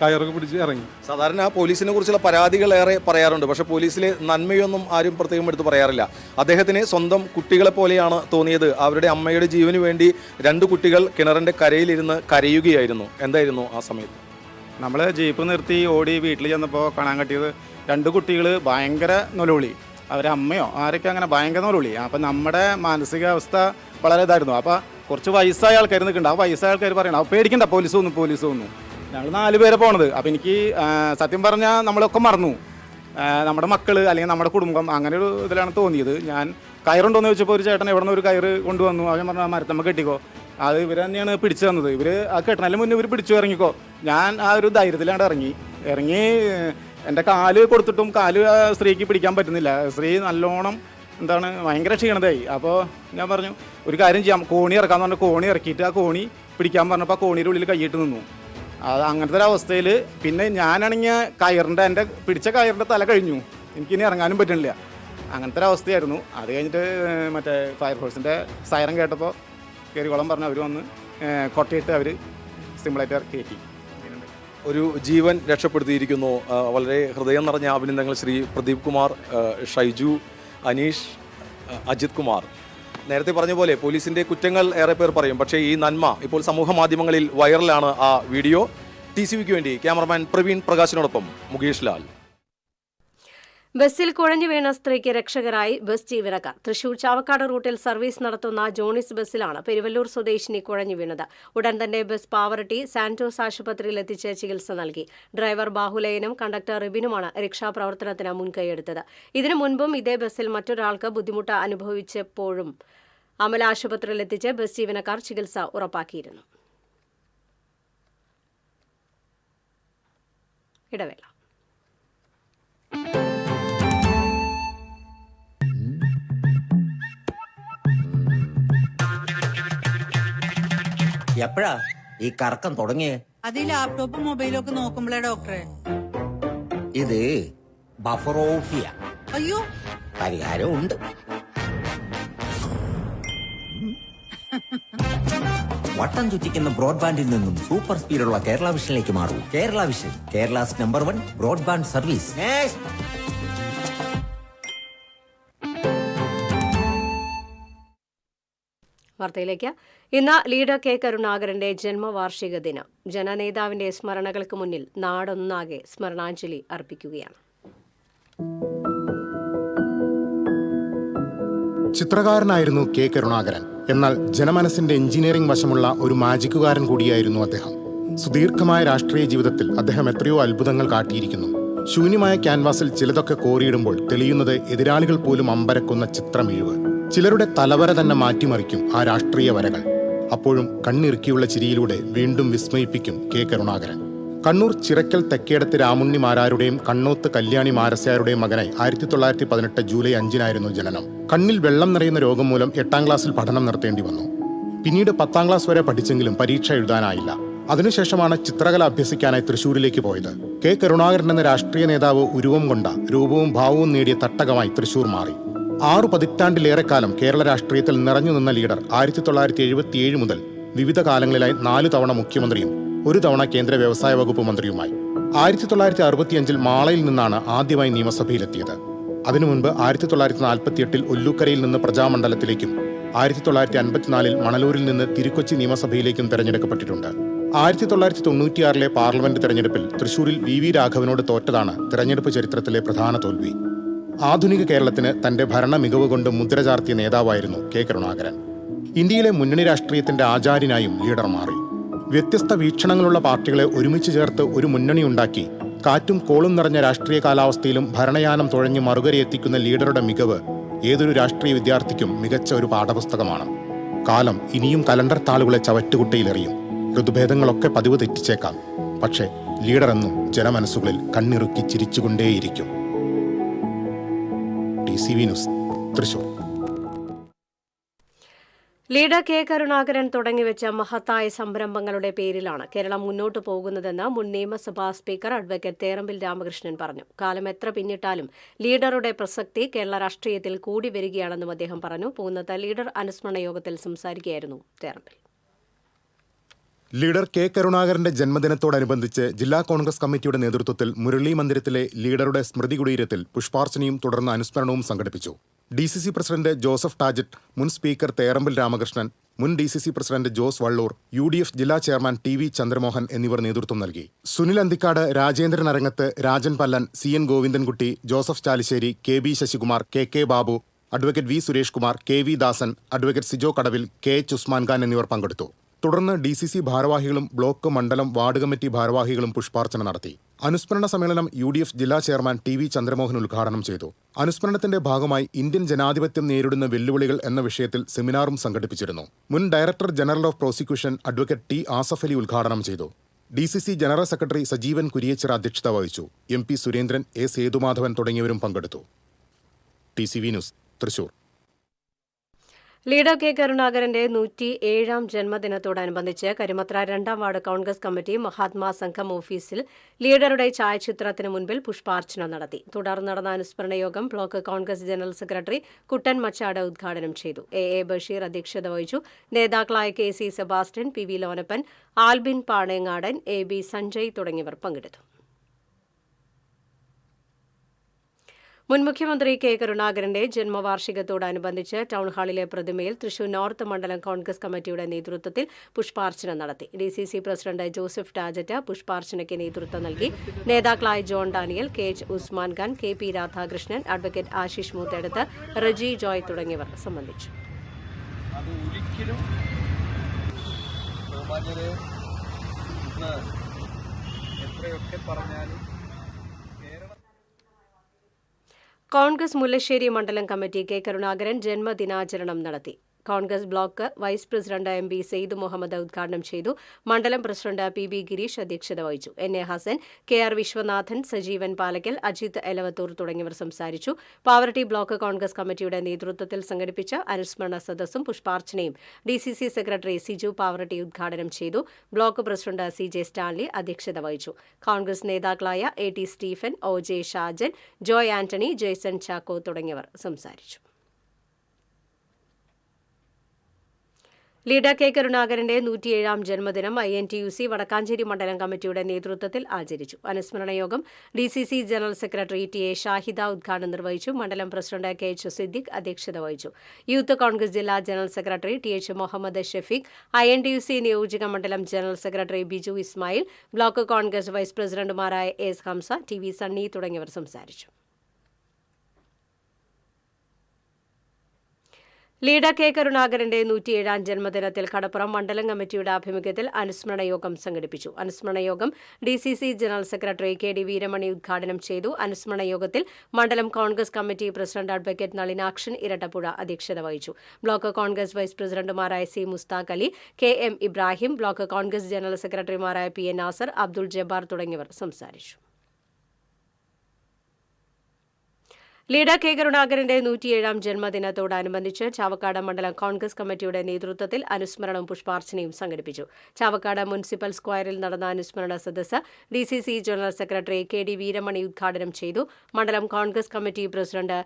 കയറൊക്കെ പിടിച്ച് ഇറങ്ങി. സാധാരണ പോലീസിനെ കുറിച്ചുള്ള പരാതികൾ ഏറെ പറയാറുണ്ട്, പക്ഷേ പോലീസിലെ നന്മയൊന്നും ആരും പ്രത്യേകം എടുത്ത് പറയാറില്ല. അദ്ദേഹത്തിന് സ്വന്തം കുട്ടികളെ പോലെയാണ് തോന്നിയത്. അവരുടെ അമ്മയുടെ ജീവന് വേണ്ടി 2 കുട്ടികൾ കിണറിൻ്റെ കരയിലിരുന്ന് കരയുകയായിരുന്നു. എന്തായിരുന്നു ആ സമയത്ത്? നമ്മൾ ജീപ്പ് നിർത്തി ഓടി വീട്ടിൽ ചെന്നപ്പോൾ കാണാൻ കിട്ടിയത് 2 കുട്ടികൾ ഭയങ്കര നൊലുവിളി. അവരെ അമ്മയോ ആരൊക്കെ അങ്ങനെ ഭയങ്കര നൊലുവിളി. അപ്പം നമ്മുടെ മാനസികാവസ്ഥ വളരെ ഇതായിരുന്നു. അപ്പോൾ കുറച്ച് വയസ്സായ ആൾക്കാർ നിൽക്കുന്നുണ്ട്. ആ വയസ്സായ ആൾക്കാർ പറയണം, അപ്പോൾ പേടിക്കണ്ട, പോലീസ് വന്നു. ഞങ്ങൾ 4 പേരെ പോണത്. അപ്പോൾ എനിക്ക് സത്യം പറഞ്ഞാൽ നമ്മളൊക്കെ മറന്നു. നമ്മുടെ മക്കൾ അല്ലെങ്കിൽ നമ്മുടെ കുടുംബം അങ്ങനെ ഒരു ഇതിലാണ് തോന്നിയത്. ഞാൻ കയറുണ്ടോയെന്ന് ചോദിച്ചപ്പോൾ ഒരു ചേട്ടൻ എവിടെ നിന്ന് ഒരു കയറ് കൊണ്ടുവന്നു. അവൻ പറഞ്ഞാൽ മരത്തമ്മ കെട്ടിക്കോ. അത് ഇവർ തന്നെയാണ് പിടിച്ചു തന്നത്. ഇവർ ആ കെട്ടണതിന് മുന്നേ ഇവർ പിടിച്ചു ഇറങ്ങിക്കോ. ഞാൻ ആ ഒരു ധൈര്യത്തിലാണ് ഇറങ്ങി എൻ്റെ കാല് കൊടുത്തിട്ടും കാല് സ്ത്രീക്ക് പിടിക്കാൻ പറ്റുന്നില്ല. സ്ത്രീ നല്ലോണം ഭയങ്കര ക്ഷീണതയായി. അപ്പോൾ ഞാൻ പറഞ്ഞു ഒരു കാര്യം ചെയ്യാം, കോണി ഇറക്കാമെന്ന് പറഞ്ഞാൽ കോണി ഇറക്കിയിട്ട് ആ കോണി പിടിക്കാൻ പറഞ്ഞപ്പോൾ ആ കോണിയുടെ ഉള്ളിൽ കൈയിട്ട് നിന്നു. അത് അങ്ങനത്തെ ഒരു അവസ്ഥയിൽ പിന്നെ ഞാനാണെങ്കിൽ എൻ്റെ പിടിച്ച കയറിൻ്റെ തല കഴിഞ്ഞു. എനിക്കിനി ഇറങ്ങാനും പറ്റുന്നില്ല. അങ്ങനത്തെ ഒരു അവസ്ഥയായിരുന്നു. അത് കഴിഞ്ഞിട്ട് മറ്റേ ഫയർഫോഴ്സിൻ്റെ സൈറൻ കേട്ടപ്പോൾ കയറിക്കോളം പറഞ്ഞ് അവർ വന്ന് കൊട്ടയിട്ട് അവർ സിമ്പിളായിട്ട് കയറ്റി. ഒരു ജീവൻ രക്ഷപ്പെടുത്തിയിരിക്കുന്നു. വളരെ ഹൃദയം നിറഞ്ഞ അഭിനന്ദനങ്ങൾ ശ്രീ പ്രദീപ് കുമാർ, ഷൈജു, അനീഷ്, അജിത് കുമാർ. നേരത്തെ പറഞ്ഞ പോലെ പോലീസിൻ്റെ കുറ്റങ്ങൾ ഏറെ പേർ പറയും, പക്ഷേ ഈ നന്മ ഇപ്പോൾ സമൂഹ മാധ്യമങ്ങളിൽ വൈറലാണ്. ആ വീഡിയോ. TCVക്ക് വേണ്ടി ക്യാമറമാൻ പ്രവീൺ പ്രകാശിനോടൊപ്പം മുകേഷ് ലാൽ. ബസ്സിൽ കുഴഞ്ഞു വീണ സ്ത്രീക്ക് രക്ഷകരായി ബസ് ജീവനക്കാർ. തൃശൂർ ചാവക്കാട് റൂട്ടിൽ സർവീസ് നടത്തുന്ന ജോണിസ് ബസ്സിലാണ് പെരുവല്ലൂർ സ്വദേശിനി കുഴഞ്ഞു വീണത്. ഉടൻ തന്നെ ബസ് പാവറട്ടി സാന്റോസ് ആശുപത്രിയിൽ എത്തിച്ച് ചികിത്സ നൽകി. ഡ്രൈവർ ബാഹുലയനും കണ്ടക്ടർ റിബിനുമാണ് രക്ഷാപ്രവർത്തനത്തിന് മുൻകൈയെടുത്തത്. ഇതിനു മുൻപും ഇതേ ബസ്സിൽ മറ്റൊരാൾക്ക് ബുദ്ധിമുട്ട് അനുഭവിച്ചപ്പോഴും അമല ആശുപത്രിയിൽ എത്തിച്ച് ബസ് ജീവനക്കാർ ചികിത്സ ഉറപ്പാക്കിയിരുന്നു. ഇടവേള. എപ്പോഴാ ഈ കറക്കം തുടങ്ങിയേ? അത് ഈ ലാപ്ടോപ്പും മൊബൈലും ഒക്കെ നോക്കുമ്പോഴേ ഡോക്ടറെ. ഇത് ബഫറോഫിയ. അയ്യോ, പരിഹാരം ഉണ്ട്. വട്ടം ചുറ്റിക്കുന്ന ബ്രോഡ്ബാൻഡിൽ നിന്നും സൂപ്പർ സ്പീഡുള്ള കേരള വിഷനിലേക്ക് മാറൂ. Kerala vision, Kerala's number 1 broadband service. വാർത്തയിലേക്ക്. ഇന്ന് ലീഡർ കെ കരുണാകരന്റെ ജന്മവാർഷിക ദിനം. ജനനേതാവിന്റെ സ്മരണകൾക്ക് മുന്നിൽ നാടൊന്നാകെ സ്മരണാഞ്ജലി അർപ്പിക്കുകയാണ്. ചിത്രകാരനായിരുന്നു കെ കരുണാകരൻ. എന്നാൽ ജനമനസ്സിന്റെ എഞ്ചിനീയറിംഗ് വശമുള്ള ഒരു മാജിക്കുകാരൻ കൂടിയായിരുന്നു അദ്ദേഹം. സുദീർഘമായ രാഷ്ട്രീയ ജീവിതത്തിൽ അദ്ദേഹം എത്രയോ അത്ഭുതങ്ങൾ കാട്ടിയിരിക്കുന്നു. ശൂന്യമായ ക്യാൻവാസിൽ ചിലതൊക്കെ കോറിയിടുമ്പോൾ തെളിയുന്നത് എതിരാളികൾ പോലും അമ്പരക്കുന്ന ചിത്രമിഴിവ്. ചിലരുടെ തലവര തന്നെ മാറ്റിമറിക്കും ആ രാഷ്ട്രീയ വരകൾ. അപ്പോഴും കണ്ണിറുക്കിയുള്ള ചിരിയിലൂടെ വീണ്ടും വിസ്മയിപ്പിക്കും കെ കരുണാകരൻ. കണ്ണൂർ ചിറക്കൽ തെക്കേടത്ത് രാമുണ്ണി മാരാരുടെയും കണ്ണോത്ത് കല്യാണി മാരസ്യാരുടെയും മകനായി 1918 ജൂലൈ 5 ജനനം. കണ്ണിൽ വെള്ളം നിറയുന്ന രോഗം മൂലം 8ാം ക്ലാസ്സിൽ പഠനം നിർത്തേണ്ടി വന്നു. പിന്നീട് 10ാം ക്ലാസ് വരെ പഠിച്ചെങ്കിലും പരീക്ഷ എഴുതാനായില്ല. അതിനുശേഷമാണ് ചിത്രകല അഭ്യസിക്കാനായി തൃശൂരിലേക്ക് പോയത്. കെ കരുണാകരൻ എന്ന രാഷ്ട്രീയ നേതാവ് ഉരുവം കൊണ്ട രൂപവും ഭാവവും നേടിയ തട്ടകമായി തൃശൂർ മാറി. 6 പതിറ്റാണ്ടിലേറെക്കാലം കേരള രാഷ്ട്രീയത്തിൽ നിറഞ്ഞു നിന്ന ലീഡർ 1977 മുതൽ വിവിധ കാലങ്ങളിലായി 4 തവണ മുഖ്യമന്ത്രിയും 1 തവണ കേന്ദ്ര വ്യവസായ വകുപ്പ് മന്ത്രിയുമായി. 1965 മാളയിൽ നിന്നാണ് ആദ്യമായി നിയമസഭയിലെത്തിയത്. അതിനു മുൻപ് 1948 ഒല്ലൂക്കരയിൽ നിന്ന് പ്രജാമണ്ഡലത്തിലേക്കും 1954 മണലൂരിൽ നിന്ന് തിരുക്കൊച്ചി നിയമസഭയിലേക്കും തെരഞ്ഞെടുക്കപ്പെട്ടിട്ടുണ്ട്. 1996 പാർലമെന്റ് തെരഞ്ഞെടുപ്പിൽ തൃശൂരിൽ വി രാഘവനോട് തോറ്റതാണ് തെരഞ്ഞെടുപ്പ് ചരിത്രത്തിലെ പ്രധാന തോൽവി. ആധുനിക കേരളത്തിന് തന്റെ ഭരണ മികവ് കൊണ്ട് മുദ്ര ചാർത്തിയ നേതാവായിരുന്നു കെ കരുണാകരൻ. ഇന്ത്യയിലെ മുന്നണി രാഷ്ട്രീയത്തിന്റെ ആചാര്യനായും ലീഡർ മാറി. വ്യത്യസ്ത വീക്ഷണങ്ങളുള്ള പാർട്ടികളെ ഒരുമിച്ച് ചേർത്ത് ഒരു മുന്നണിയുണ്ടാക്കി കാറ്റും കോളും നിറഞ്ഞ രാഷ്ട്രീയ കാലാവസ്ഥയിലും ഭരണയാനം തുഴഞ്ഞ് മറുകരയെത്തിക്കുന്ന ലീഡറുടെ മികവ് ഏതൊരു രാഷ്ട്രീയ വിദ്യാർത്ഥിക്കും മികച്ച ഒരു പാഠപുസ്തകമാണ്. കാലം ഇനിയും കലണ്ടർ താളുകളെ ചവറ്റുകുട്ടയിലെറിയും. ഋതുഭേദങ്ങളൊക്കെ പതിവ് തെറ്റിച്ചേക്കാം. പക്ഷേ ലീഡർ എന്നും ജനമനസ്സുകളിൽ കണ്ണിറുക്കി ചിരിച്ചുകൊണ്ടേയിരിക്കും. TCV news, Thrissur. Leader K Karunakaran തുടങ്ങിവെച്ച മഹത്തായ സംരംഭങ്ങളുടെ പേരിലാണ് കേരളം മുന്നോട്ടു പോകുന്നതെന്ന് മുൻ നിയമസഭാ സ്പീക്കർ അഡ്വക്കേറ്റ് തേറമ്പിൽ രാമകൃഷ്ണൻ പറഞ്ഞു. കാലം എത്ര പിന്നിട്ടാലും ലീഡറുടെ പ്രസക്തി കേരള രാഷ്ട്രീയത്തിൽ കൂടി വരികയാണെന്നും അദ്ദേഹം പറഞ്ഞു. പൂന്നത്ത് ലീഡർ അനുസ്മരണ യോഗത്തിൽ സംസാരിക്കുകയായിരുന്നു തേറമ്പിൽ. ലീഡർ കെ കരുണാകരന്റെ ജന്മദിനത്തോടനുബന്ധിച്ച് ജില്ലാ കോൺഗ്രസ് കമ്മിറ്റിയുടെ നേതൃത്വത്തിൽ മുരളി മന്ദിരത്തിലെ ലീഡറുടെ സ്മൃതി കുടീരത്തിൽ പുഷ്പാർച്ചനയും തുടർന്ന് അനുസ്മരണവും സംഘടിപ്പിച്ചു. DCC പ്രസിഡന്റ് ജോസഫ് ടാജറ്റ്, മുൻ സ്പീക്കർ തേറമ്പിൽ രാമകൃഷ്ണൻ, മുൻ DCC president Jose Vallur, UDF ജില്ലാ ചെയർമാൻ TV ചന്ദ്രമോഹൻ എന്നിവർ നേതൃത്വം നൽകി. Sunil Anthikad, Rajendran Arangath, Rajan Pallan, CN Govindankutty, Joseph Chalissery, KB Sasikumar, KK Babu, advocate V Suresh Kumar, KV Dasan, advocate Sijo Kadavil, KH Usman Khan എന്നിവർ പങ്കെടുത്തു. തുടർന്ന് DCC ഭാരവാഹികളും ബ്ലോക്ക്, മണ്ഡലം, വാർഡ് കമ്മിറ്റി ഭാരവാഹികളും പുഷ്പാർച്ചന നടത്തി. അനുസ്മരണ സമ്മേളനം UDF ജില്ലാ ചെയർമാൻ TV ചന്ദ്രമോഹൻ ഉദ്ഘാടനം ചെയ്തു. അനുസ്മരണത്തിന്റെ ഭാഗമായി ഇന്ത്യൻ ജനാധിപത്യം നേരിടുന്ന വെല്ലുവിളികൾ എന്ന വിഷയത്തിൽ സെമിനാറും സംഘടിപ്പിച്ചിരുന്നു. മുൻ director general of prosecution advocate T Asaf Ali ഉദ്ഘാടനം ചെയ്തു. DCC general secretary Sajeevan Kuriachira അധ്യക്ഷത വഹിച്ചു. MP സുരേന്ദ്രൻ, A സേതുമാധവൻ തുടങ്ങിയവരും പങ്കെടുത്തു. TCV news, Thrissur. Leader K കരുണാകരന്റെ 107ാം ജന്മദിനത്തോടനുബന്ധിച്ച് കരിമത്ര 2ാം വാർഡ് കോൺഗ്രസ് കമ്മിറ്റി മഹാത്മാ സംഘം ഓഫീസിൽ ലീഡറുടെ ഛായാചിത്രത്തിന് മുൻപിൽ പുഷ്പാർച്ചന നടത്തി. തുടർന്ന് നടന്ന അനുസ്മരണ യോഗം ബ്ലോക്ക് കോൺഗ്രസ് ജനറൽ സെക്രട്ടറി കുട്ടൻ മച്ചാട് ഉദ്ഘാടനം ചെയ്തു. AA ബഷീർ അധ്യക്ഷത വഹിച്ചു. നേതാക്കളായ KC Sebastian, PV Lonappan, Albin Panengadan, AB Sanjay തുടങ്ങിയവർ പങ്കെടുത്തു. മുൻ മുഖ്യമന്ത്രി കെ കരുണാകരന്റെ ജന്മവാർഷികത്തോടനുബന്ധിച്ച് ടൗൺഹാളിലെ പ്രതിമയിൽ തൃശൂർ നോർത്ത് മണ്ഡലം കോൺഗ്രസ് കമ്മിറ്റിയുടെ നേതൃത്വത്തിൽ പുഷ്പാർച്ചന നടത്തി. DCC പ്രസിഡന്റ് ജോസഫ് ടാജറ്റ് പുഷ്പാർച്ചനയ്ക്ക് നേതൃത്വം നൽകി. നേതാക്കളായ John Daniel, KH Usman Khan, KP Radhakrishnan, advocate Ashish Moothedath, Reji Joy തുടങ്ങിയവർ സംബന്ധിച്ചു. കോൺഗ്രസ് മുല്ലശ്ശേരി മണ്ഡലം കമ്മിറ്റി കെ കരുണാകരൻ ജന്മദിനാചരണം നടത്തി. Congress block vice president MP Syed Muhammad ഉദ്ഘാടനം ചെയ്തു. മണ്ഡലം പ്രസിഡന്റ് PB ഗിരീഷ് അധ്യക്ഷത വഹിച്ചു. NA ഹസൻ, KR വിശ്വനാഥൻ, സജീവൻ പാലക്കൽ, അജിത് എലവത്തൂർ തുടങ്ങിയവർ സംസാരിച്ചു. പാവർട്ടി ബ്ലോക്ക് കോൺഗ്രസ് കമ്മിറ്റിയുടെ നേതൃത്വത്തിൽ സംഘടിപ്പിച്ച അനുസ്മരണ സദസ്സും പുഷ്പാർച്ചനയും DCC സെക്രട്ടറി സിജു പാവർട്ടി ഉദ്ഘാടനം ചെയ്തു. ബ്ലോക്ക് പ്രസിഡന്റ് CJ സ്റ്റാൻലി അധ്യക്ഷത വഹിച്ചു. കോൺഗ്രസ് നേതാക്കളായ AT Stephen, OJ Shajan, Joy Antony, Jaison Chacko തുടങ്ങിയവർ സംസാരിച്ചു. ലീഡർ കെ കരുണാകരന്റെ 107ാം ജന്മദിനം INTUC വടക്കാഞ്ചേരി മണ്ഡലം കമ്മിറ്റിയുടെ നേതൃത്വത്തിൽ ആചരിച്ചു. അനുസ്മരണ യോഗം DCC general secretary TA Shahida ഉദ്ഘാടനം നിർവഹിച്ചു. മണ്ഡലം പ്രസിഡന്റ് KH സിദ്ദിഖ് അധ്യക്ഷത വഹിച്ചു. യൂത്ത് കോൺഗ്രസ് ജില്ലാ general secretary TH Muhammad Shafeeq, INTUC നിയോജക മണ്ഡലം general secretary Biju Ismail, block Congress vice പ്രസിഡന്റുമാരായ S ഹംസ, TV സണ്ണി തുടങ്ങിയവർ സംസാരിച്ചു. ലീഡർ കെ കരുണാകരന്റെ 107ാം ജന്മദിനത്തിൽ കടപ്പുറം മണ്ഡലം കമ്മിറ്റിയുടെ ആഭിമുഖ്യത്തിൽ അനുസ്മരണ യോഗം സംഘടിപ്പിച്ചു. അനുസ്മരണ യോഗം DCC general secretary KD Veeramani ഉദ്ഘാടനം ചെയ്തു. അനുസ്മരണ യോഗത്തിൽ മണ്ഡലം Congress committee president advocate Nalinakshan Irattapuzha അധ്യക്ഷത വഹിച്ചു. ബ്ലോക്ക് കോൺഗ്രസ് വൈസ് പ്രസിഡന്റുമാരായ C Mushtaq Ali, KM Ibrahim, block Congress general സെക്രട്ടറിമാരായ PN നാസർ, അബ്ദുൾ ജബ്ബാർ തുടങ്ങിയവർ സംസാരിച്ചു. ലീഡർ കെ കരുണാകരന്റെ 107ാം ജന്മദിനത്തോടനുബന്ധിച്ച് ചാവക്കാട് മണ്ഡലം കോൺഗ്രസ് കമ്മിറ്റിയുടെ നേതൃത്വത്തിൽ അനുസ്മരണവും പുഷ്പാർച്ചനയും സംഘടിപ്പിച്ചു. ചാവക്കാട് മുനിസിപ്പൽ സ്ക്വയറിൽ നടന്ന അനുസ്മരണ സദസ്സ് DCC general secretary KD Veeramani ഉദ്ഘാടനം ചെയ്തു. മണ്ഡലം കോൺഗ്രസ് കമ്മിറ്റി പ്രസിഡന്റ്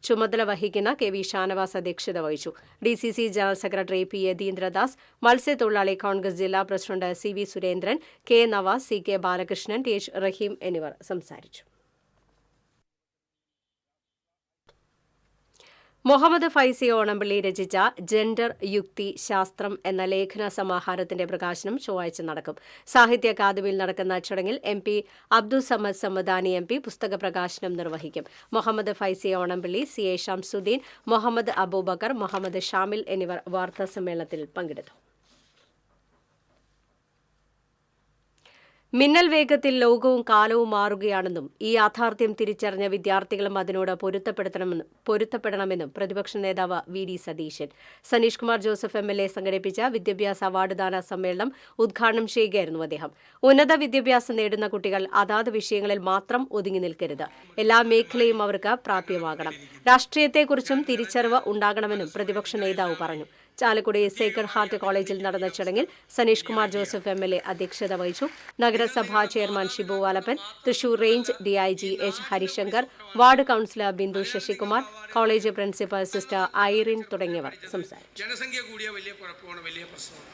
ചുമതല വഹിക്കുന്ന KV ഷാനവാസ് അധ്യക്ഷത വഹിച്ചു. DCC general secretary P Yatheendradas, മത്സ്യത്തൊഴിലാളി കോൺഗ്രസ് ജില്ലാ president CV Surendran, K Navas, CK Balakrishnan, TH Raheem എന്നിവർ സംസാരിച്ചു. മുഹമ്മദ് ഫൈസി ഓണംപള്ളി രചിച്ച ജെൻഡർ യുക്തി ശാസ്ത്രം എന്ന ലേഖന സമാഹാരത്തിന്റെ പ്രകാശനം ചൊവ്വാഴ്ച നടക്കും. സാഹിത്യ അക്കാദമിയിൽ നടക്കുന്ന ചടങ്ങിൽ MP അബ്ദുസമദ് സമദാനി MP പുസ്തക പ്രകാശനം നിർവഹിക്കും. മുഹമ്മദ് ഫൈസി ഓണംപള്ളി, CA ഷംസുദ്ദീൻ, മുഹമ്മദ് അബൂബക്കർ, മുഹമ്മദ് ഷാമിൽ എന്നിവർ വാർത്താസമ്മേളനത്തിൽ പങ്കെടുത്തു. മിന്നൽ വേഗത്തിൽ ലോകവും കാലവും മാറുകയാണെന്നും ഈ യാഥാർത്ഥ്യം തിരിച്ചറിഞ്ഞ വിദ്യാർത്ഥികളും അതിനോട് പൊരുത്തപ്പെടണമെന്നും പ്രതിപക്ഷ നേതാവ് V D Satheesan. Saneesh Kumar Joseph MLA സംഘടിപ്പിച്ച വിദ്യാഭ്യാസ അവാർഡ്ദാന സമ്മേളനം ഉദ്ഘാടനം ചെയ്യുകയായിരുന്നു അദ്ദേഹം. ഉന്നത വിദ്യാഭ്യാസം നേടുന്ന കുട്ടികൾ അതാത് വിഷയങ്ങളിൽ മാത്രം ഒതുങ്ങി നിൽക്കരുത്. എല്ലാ മേഖലയും അവർക്ക് പ്രാപ്യമാകണം. രാഷ്ട്രീയത്തെക്കുറിച്ചും തിരിച്ചറിവ് ഉണ്ടാകണമെന്നും പ്രതിപക്ഷ നേതാവ് പറഞ്ഞു. ചാലക്കുടി സേക്രഡ് ഹാർട്ട് കോളേജിൽ നടന്ന ചടങ്ങിൽ സനീഷ് കുമാർ ജോസഫ് MLA അധ്യക്ഷത വഹിച്ചു. നഗരസഭാ chairman Shibu Valappan, Thrissur range DIG H Harishankar, ward councillor Bindu Sasikumar, college principal sister Irene തുടങ്ങിയവർ സംസാരിച്ചു. ജനസംഖ്യ കൂടിയ വലിയ കുഴപ്പമാണ്, വലിയ പ്രശ്നമാണ്.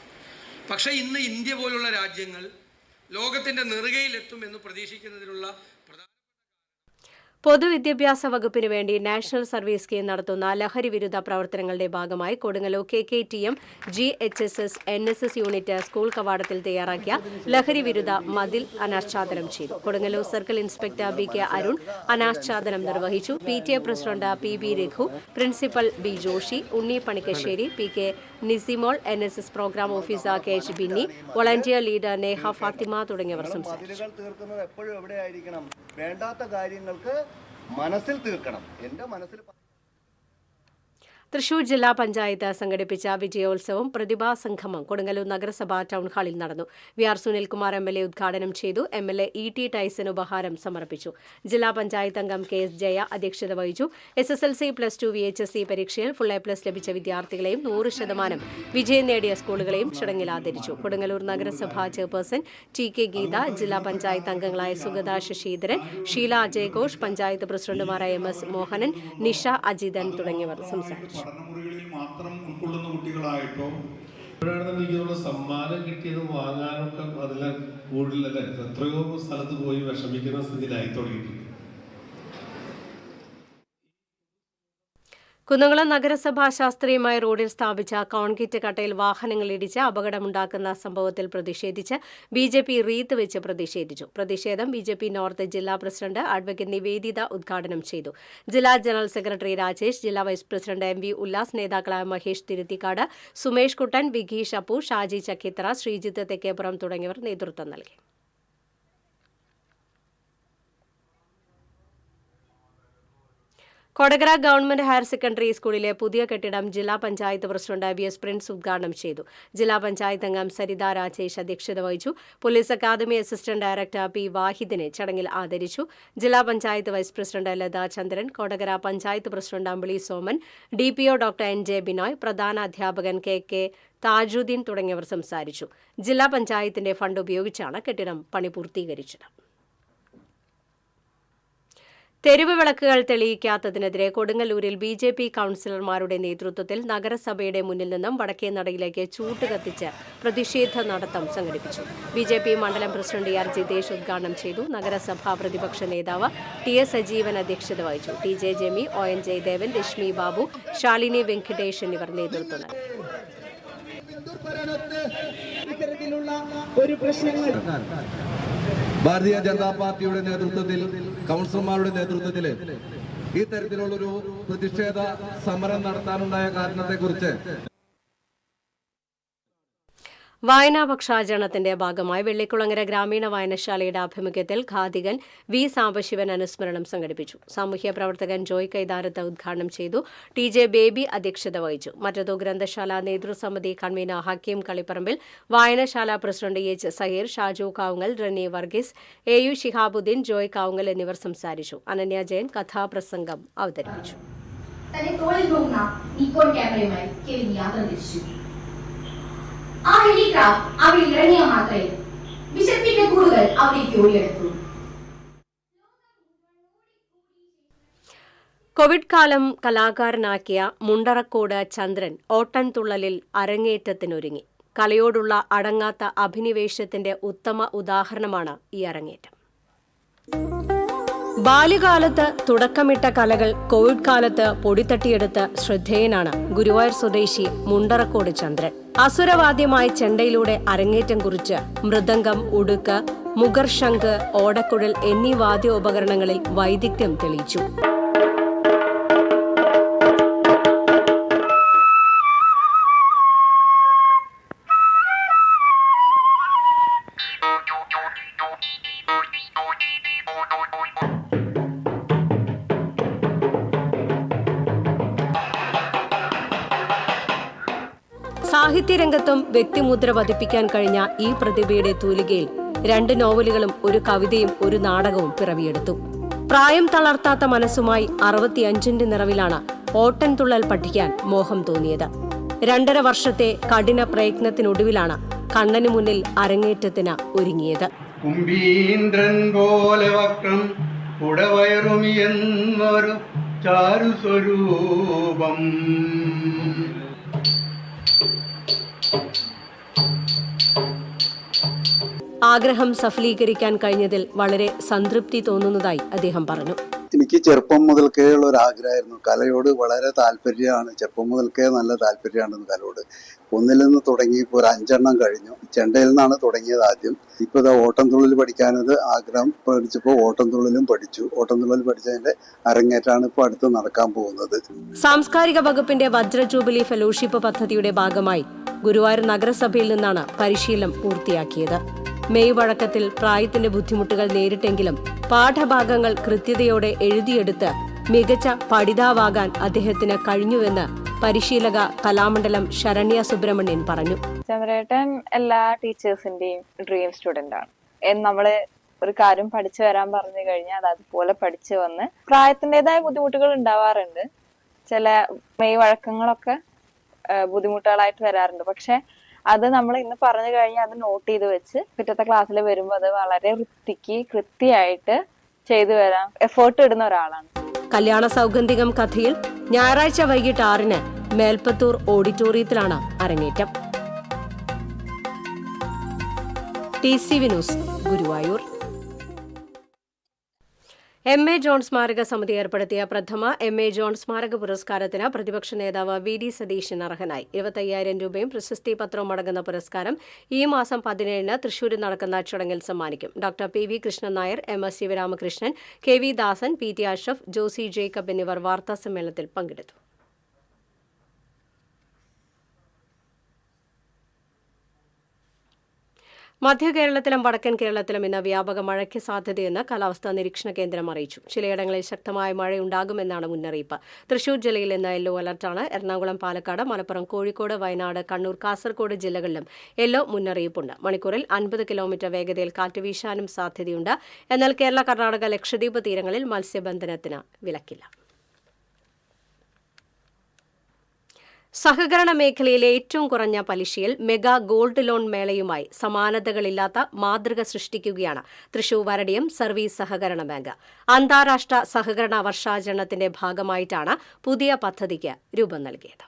പക്ഷേ ഇന്ന് ഇന്ത്യ പോലുള്ള രാജ്യങ്ങൾ ലോകത്തിന്റെ നെറുകയിലെത്തുമെന്ന് പ്രതീക്ഷിക്കുന്നതിനുള്ള പൊതുവിദ്യാഭ്യാസ വകുപ്പിന് വേണ്ടി നാഷണൽ സർവീസ് സ്കീം നടത്തുന്ന ലഹരി വിരുദ്ധ പ്രവർത്തനങ്ങളുടെ ഭാഗമായി Kodungallur KKTM GHSS NSS unit school കവാടത്തിൽ തയ്യാറാക്കിയ ലഹരി വിരുദ്ധ മതിൽ അനാച്ഛാദനം ചെയ്തു. Kodungallur circle inspector BK Arun അനാച്ഛാദനം നിർവഹിച്ചു. PTA president PB Raghu, principal B Joshi, Unni Panikkassery, PK Nisimol, NSS programme officer KH Binny, volunteer leader Neha Fathima തുടങ്ങിയവർ സംസാരിച്ചു. വേണ്ടാത്ത കാര്യങ്ങൾക്ക് മനസ്സിൽ തീർക്കണം. എന്റെ മനസ്സിൽ തൃശൂർ ജില്ലാ പഞ്ചായത്ത് സംഘടിപ്പിച്ച വിജയോത്സവം പ്രതിഭാ സംഗമം കൊടുങ്ങല്ലൂർ നഗരസഭാ ടൗൺഹാളിൽ നടന്നു. VR സുനിൽകുമാർ MLA ഉദ്ഘാടനം ചെയ്തു. MLA ET ടൈസൺ ഉപഹാരം സമർപ്പിച്ചു. ജില്ലാ പഞ്ചായത്ത് അംഗം KS ജയ അധ്യക്ഷത വഹിച്ചു. SSLC +2 VHSC പരീക്ഷയിൽ ഫുൾ A+ ലഭിച്ച വിദ്യാർത്ഥികളെയും 100% വിജയം നേടിയ സ്കൂളുകളെയും ചടങ്ങിൽ ആദരിച്ചു. കൊടുങ്ങല്ലൂർ നഗരസഭാ ചെയർപേഴ്സൺ TK ഗീത, ജില്ലാ പഞ്ചായത്ത് അംഗങ്ങളായ സുഗത ശശിധരൻ, ഷീല അജയഘോഷ്, പഞ്ചായത്ത് പ്രസിഡന്റുമാരായ MS മോഹനൻ, നിഷ അജിതൻ തുടങ്ങിയവർ സംസാരിച്ചു. പഠനമുറികളിൽ മാത്രം ഉൾക്കൊള്ളുന്ന കുട്ടികളായിട്ടോ ഇപ്പോഴാണെന്നുണ്ടെങ്കിൽ സമ്മാനം കിട്ടിയതും വാങ്ങാനൊക്കെ അതിലെ കൂടുതലല്ലേ എത്രയോ സ്ഥലത്ത് പോയി വിഷമിക്കുന്ന സ്ഥിതിയിലായി തുടങ്ങിയിട്ടുണ്ട്. കുന്നംകുളം നഗരസഭ ശാസ്ത്രീയമായ റോഡിൽ സ്ഥാപിച്ച കോൺക്രീറ്റ് കട്ടയിൽ വാഹനങ്ങൾ ഇടിച്ച് അപകടമുണ്ടാക്കുന്ന സംഭവത്തിൽ പ്രതിഷേധിച്ച് BJP റീത്ത് വെച്ച് പ്രതിഷേധിച്ചു. പ്രതിഷേധം BJP നോർത്ത് ജില്ലാ പ്രസിഡന്റ് അഡ്വക്കേറ്റ് നിവേദിത ഉദ്ഘാടനം ചെയ്തു. ജില്ലാ ജനറൽ സെക്രട്ടറി രാജേഷ്, ജില്ലാ വൈസ് പ്രസിഡന്റ് MV ഉല്ലാസ്, നേതാക്കളായ മഹേഷ് തിരുത്തിക്കാട്, സുമേഷ് കുട്ടൻ, വിഘീഷ് അപ്പു, ഷാജി ചക്കിത്ര, ശ്രീജിത്ത് തെക്കേപ്പുറം തുടങ്ങിയവർ നേതൃത്വം നൽകി. കൊടകര ഗവൺമെന്റ് ഹയർ സെക്കൻഡറി സ്കൂളിലെ പുതിയ കെട്ടിടം ജില്ലാ പഞ്ചായത്ത് പ്രസിഡന്റ് VS പ്രിൻസ് ഉദ്ഘാടനം ചെയ്തു. ജില്ലാ പഞ്ചായത്ത് അംഗം സരിത രാജേഷ് അധ്യക്ഷത വഹിച്ചു. Police academy assistant director P വാഹിദിനെ ചടങ്ങിൽ ആദരിച്ചു. ജില്ലാ panchayat vice president Latha Chandran, Kodakara panchayat president Ambili Soman, DPO doctor NJ Binoy, പ്രധാന അധ്യാപകൻ KK താജുദ്ദീൻ തുടങ്ങിയവർ സംസാരിച്ചു. ജില്ലാ പഞ്ചായത്തിന്റെ ഫണ്ട് ഉപയോഗിച്ചാണ് കെട്ടിടം പണി പൂർത്തീകരിച്ചത്. തെരുവ് വിളക്കുകൾ തെളിയിക്കാത്തതിനെതിരെ കൊടുങ്ങല്ലൂരിൽ BJP കൌൺസിലർമാരുടെ നേതൃത്വത്തിൽ നഗരസഭയുടെ മുന്നിൽ നിന്നും വടക്കേ നടയിലേക്ക് ചൂട്ടുകത്തിച്ച് പ്രതിഷേധ നടത്തം സംഘടിപ്പിച്ചു. BJP മണ്ഡലം പ്രസിഡന്റ് R ജിതേഷ് ഉദ്ഘാടനം ചെയ്തു. നഗരസഭാ പ്രതിപക്ഷ നേതാവ് TS സജീവൻ അധ്യക്ഷത വഹിച്ചു. TJ ജെമി, ON ജയദേവൻ, രശ്മി ബാബു, ശാലിനി വെങ്കിടേഷ് എന്നിവർ നേതൃത്വം നൽകി. ഭാരതീയ ജനതാ പാർട്ടിയുടെ നേതൃത്വത്തിൽ കൗൺസിലർമാരുടെ നേതൃത്വത്തിൽ ഈ തരത്തിലുള്ളൊരു പ്രതിഷേധ സമരം നടത്താനുണ്ടായ കാരണത്തെക്കുറിച്ച് വായനാ പക്ഷാചരണത്തിന്റെ ഭാഗമായി വെള്ളിക്കുളങ്ങര ഗ്രാമീണ വായനശാലയുടെ ആഭിമുഖ്യത്തിൽ ഖാദികൻ V സാംബശിവൻ അനുസ്മരണം സംഘടിപ്പിച്ചു. സാമൂഹ്യ പ്രവർത്തകൻ ജോയ് കൈതാരത്ത് ഉദ്ഘാടനം ചെയ്തു. TJ ബേബി അധ്യക്ഷത വഹിച്ചു. മറ്റത്തൂർ ഗ്രന്ഥശാല നേതൃസമിതി കൺവീനർ ഹക്കീം കളിപ്പറമ്പിൽ, വായനശാല president H Saheer, Shaju Kavungal, Reni Varghese, AU Shihabuddin, Joy Kavungal എന്നിവർ സംസാരിച്ചു. അനന്യ ജയൻ കഥാപ്രസംഗം അവതരിപ്പിച്ചു. ആ ഹെലിക്രാഫ്റ്റ് അവിടെ ഇറങ്ങിയ മാത്രമേ വിശപ്പിന്റെ കൂടുകൾ അവിടേക്ക് ഓടിയെടുത്തു. കോവിഡ് കാലം കലാകാരനാക്കിയ മുണ്ടറക്കോട് ചന്ദ്രൻ ഓട്ടൻതുള്ളലിൽ അരങ്ങേറ്റത്തിനൊരുങ്ങി. കലയോടുള്ള അടങ്ങാത്ത അഭിനിവേശത്തിന്റെ ഉത്തമ ഉദാഹരണമാണ് ഈ അരങ്ങേറ്റം. ബാല്യകാലത്ത് തുടക്കമിട്ട കലകൾ കോവിഡ് കാലത്ത് പൊടിത്തട്ടിയെടുത്ത് ശ്രദ്ധേയനാണ് ഗുരുവായൂർ സ്വദേശി മുണ്ടറക്കോട് ചന്ദ്രൻ. അസുരവാദ്യമായി ചെണ്ടയിലൂടെ അരങ്ങേറ്റം കുറിച്ച് മൃദംഗം, ഉടുക്ക്, മുഗർശംഖ്, ഓടക്കുഴൽ എന്നീ വാദ്യോപകരണങ്ങളിൽ വൈദഗ്ധ്യം തെളിയിച്ചു. സാഹിത്യരംഗത്തും വ്യക്തിമുദ്ര പതിപ്പിക്കാൻ കഴിഞ്ഞ ഈ പ്രതിഭയുടെ തൂലികയിൽ 2 നോവലുകളും ഒരു കവിതയും ഒരു നാടകവും പിറവിയെടുത്തു. പ്രായം തളർത്താത്ത മനസ്സുമായി 65ന്റെ നിറവിലാണ് ഓട്ടൻതുള്ളൽ പഠിക്കാൻ മോഹം തോന്നിയത്. 2.5 വർഷത്തെ കഠിന പ്രയത്നത്തിനൊടുവിലാണ് കണ്ണനു മുന്നിൽ അരങ്ങേറ്റത്തിന് ഒരുങ്ങിയത്. കുംഭീന്ദ്രൻ പോലെ വക്രം ഉടവയറുമി എന്നൊരു ചാരുസ്വരൂപം. ആഗ്രഹം സഫലീകരിക്കാൻ കഴിഞ്ഞതിൽ വളരെ സംതൃപ്തി തോന്നുന്നതായി അദ്ദേഹം പറഞ്ഞു. എനിക്ക് ചെറുപ്പം മുതൽക്കേ ഉള്ള ഒരു ആഗ്രഹമായിരുന്നു. കലയോട് വളരെ താല്പര്യമാണ്. ചെറുപ്പം മുതൽക്കേ നല്ല താല്പര്യമാണ് കലയോട്. ഒന്നിൽ നിന്ന് തുടങ്ങി ഇപ്പോൾ ഒരു 5 എണ്ണം കഴിഞ്ഞു. ചെണ്ടയിൽ നിന്നാണ് തുടങ്ങിയത് ആദ്യം. ഇപ്പോൾ ഇത് ഓട്ടംതുള്ളൽ പഠിക്കാനത് ആഗ്രഹം പഠിച്ചപ്പോൾ ഓട്ടംതുള്ളലും പഠിച്ചു. ഓട്ടംതുള്ളൽ പഠിച്ചതിന്റെ അരങ്ങേറ്റാണ് ഇപ്പോൾ അടുത്ത് നടക്കാൻ പോകുന്നത്. സാംസ്കാരിക വകുപ്പിന്റെ വജ്ര ജൂബിലി ഫെലോഷിപ്പ് പദ്ധതിയുടെ ഭാഗമായി ഗുരുവായൂർ നഗരസഭയിൽ നിന്നാണ് പരിശീലനം പൂർത്തിയാക്കിയത്. മെയ് വഴക്കത്തിൽ പ്രായത്തിന്റെ ബുദ്ധിമുട്ടുകൾ നേരിട്ടെങ്കിലും പാഠഭാഗങ്ങൾ കൃത്യതയോടെ എഴുതിയെടുത്ത് മികച്ച പഠിതാവാകാൻ അദ്ദേഹത്തിന് കഴിഞ്ഞുവെന്ന് പരിശീലക കലാമണ്ഡലം ശരണ്യ സുബ്രഹ്മണ്യൻ പറഞ്ഞു. ചന്ദ്രേട്ടൻ എല്ലാ ടീച്ചേഴ്സിന്റെയും ഡ്രീം സ്റ്റുഡന്റ് ആണ്. നമ്മള് ഒരു കാര്യം പഠിച്ചു വരാൻ പറഞ്ഞു കഴിഞ്ഞാൽ അത് അതുപോലെ പഠിച്ചു വന്ന് പ്രായത്തിൻ്റെതായ ബുദ്ധിമുട്ടുകൾ ഉണ്ടാവാറുണ്ട്. ചില മെയ് വഴക്കങ്ങളൊക്കെ ബുദ്ധിമുട്ടുകളായിട്ട് വരാറുണ്ട്. പക്ഷെ അത് നമ്മൾ ഇന്ന് പറഞ്ഞു കഴിഞ്ഞാൽ അത് നോട്ട് ചെയ്ത് വെച്ച് പിറ്റത്തെ ക്ലാസ്സിൽ വരുമ്പോൾ അത് വളരെ വൃത്തിക്ക് കൃത്യമായിട്ട് ചെയ്തു വരാൻ എഫേർട്ട് ഇടുന്ന ഒരാളാണ്. കല്യാണ സൗഗന്ധികം കഥയിൽ ഞായറാഴ്ച വൈകിട്ട് 6-ന് മേൽപ്പത്തൂർ ഓഡിറ്റോറിയത്തിലാണ് അരങ്ങേറ്റം. TCV news, Guruvayur. MA John സ്മാരക സമിതി ഏർപ്പെടുത്തിയ പ്രഥമ MA ജോൺ സ്മാരക പുരസ്കാരത്തിന് പ്രതിപക്ഷ നേതാവ് VD സതീശൻ അർഹനായി. 25,000 രൂപയും പ്രശസ്തി പത്രവും അടങ്ങുന്ന പുരസ്കാരം ഈ മാസം 17-ന് തൃശൂരിൽ നടക്കുന്ന ചടങ്ങിൽ സമ്മാനിക്കും. Doctor PV Krishnan Nair, MS Sivaramakrishnan, KV ദാസൻ, PT അഷ്റഫ്, ജോസി ജേക്കബ് എന്നിവർ വാർത്താസമ്മേളനത്തിൽ പങ്കെടുത്തു. മധ്യ കേരളത്തിലും വടക്കൻ കേരളത്തിലും ഇന്ന് വ്യാപക മഴയ്ക്ക് സാധ്യതയെന്ന് കാലാവസ്ഥാ നിരീക്ഷണ കേന്ദ്രം അറിയിച്ചു. ചിലയിടങ്ങളിൽ ശക്തമായ മഴയുണ്ടാകുമെന്നാണ് മുന്നറിയിപ്പ്. തൃശൂർ ജില്ലയിൽ ഇന്ന് യെല്ലോ അലർട്ടാണ്. എറണാകുളം, പാലക്കാട്, മലപ്പുറം, കോഴിക്കോട്, വയനാട്, കണ്ണൂർ, കാസർഗോഡ് ജില്ലകളിലും യെല്ലോ മുന്നറിയിപ്പുണ്ട്. മണിക്കൂറിൽ 50 കിലോമീറ്റർ വേഗതയിൽ കാറ്റ് വീശാനും സാധ്യതയുണ്ട്. എന്നാൽ കേരള, കർണാടക, ലക്ഷദ്വീപ് തീരങ്ങളിൽ മത്സ്യബന്ധനത്തിന് വിലക്കില്ല. സഹകരണ മേഖലയിലെ ഏറ്റവും കുറഞ്ഞ പലിശയിൽ മെഗാ ഗോൾഡ് ലോൺ മേളയുമായി സമാനതകളില്ലാത്ത മാതൃക സൃഷ്ടിക്കുകയാണ് തൃശൂർ വരടിയം സർവീസ് സഹകരണ ബാങ്ക്. അന്താരാഷ്ട്ര സഹകരണ വർഷാചരണത്തിന്റെ ഭാഗമായിട്ടാണ് പുതിയ പദ്ധതിക്ക് രൂപം നൽകിയത്.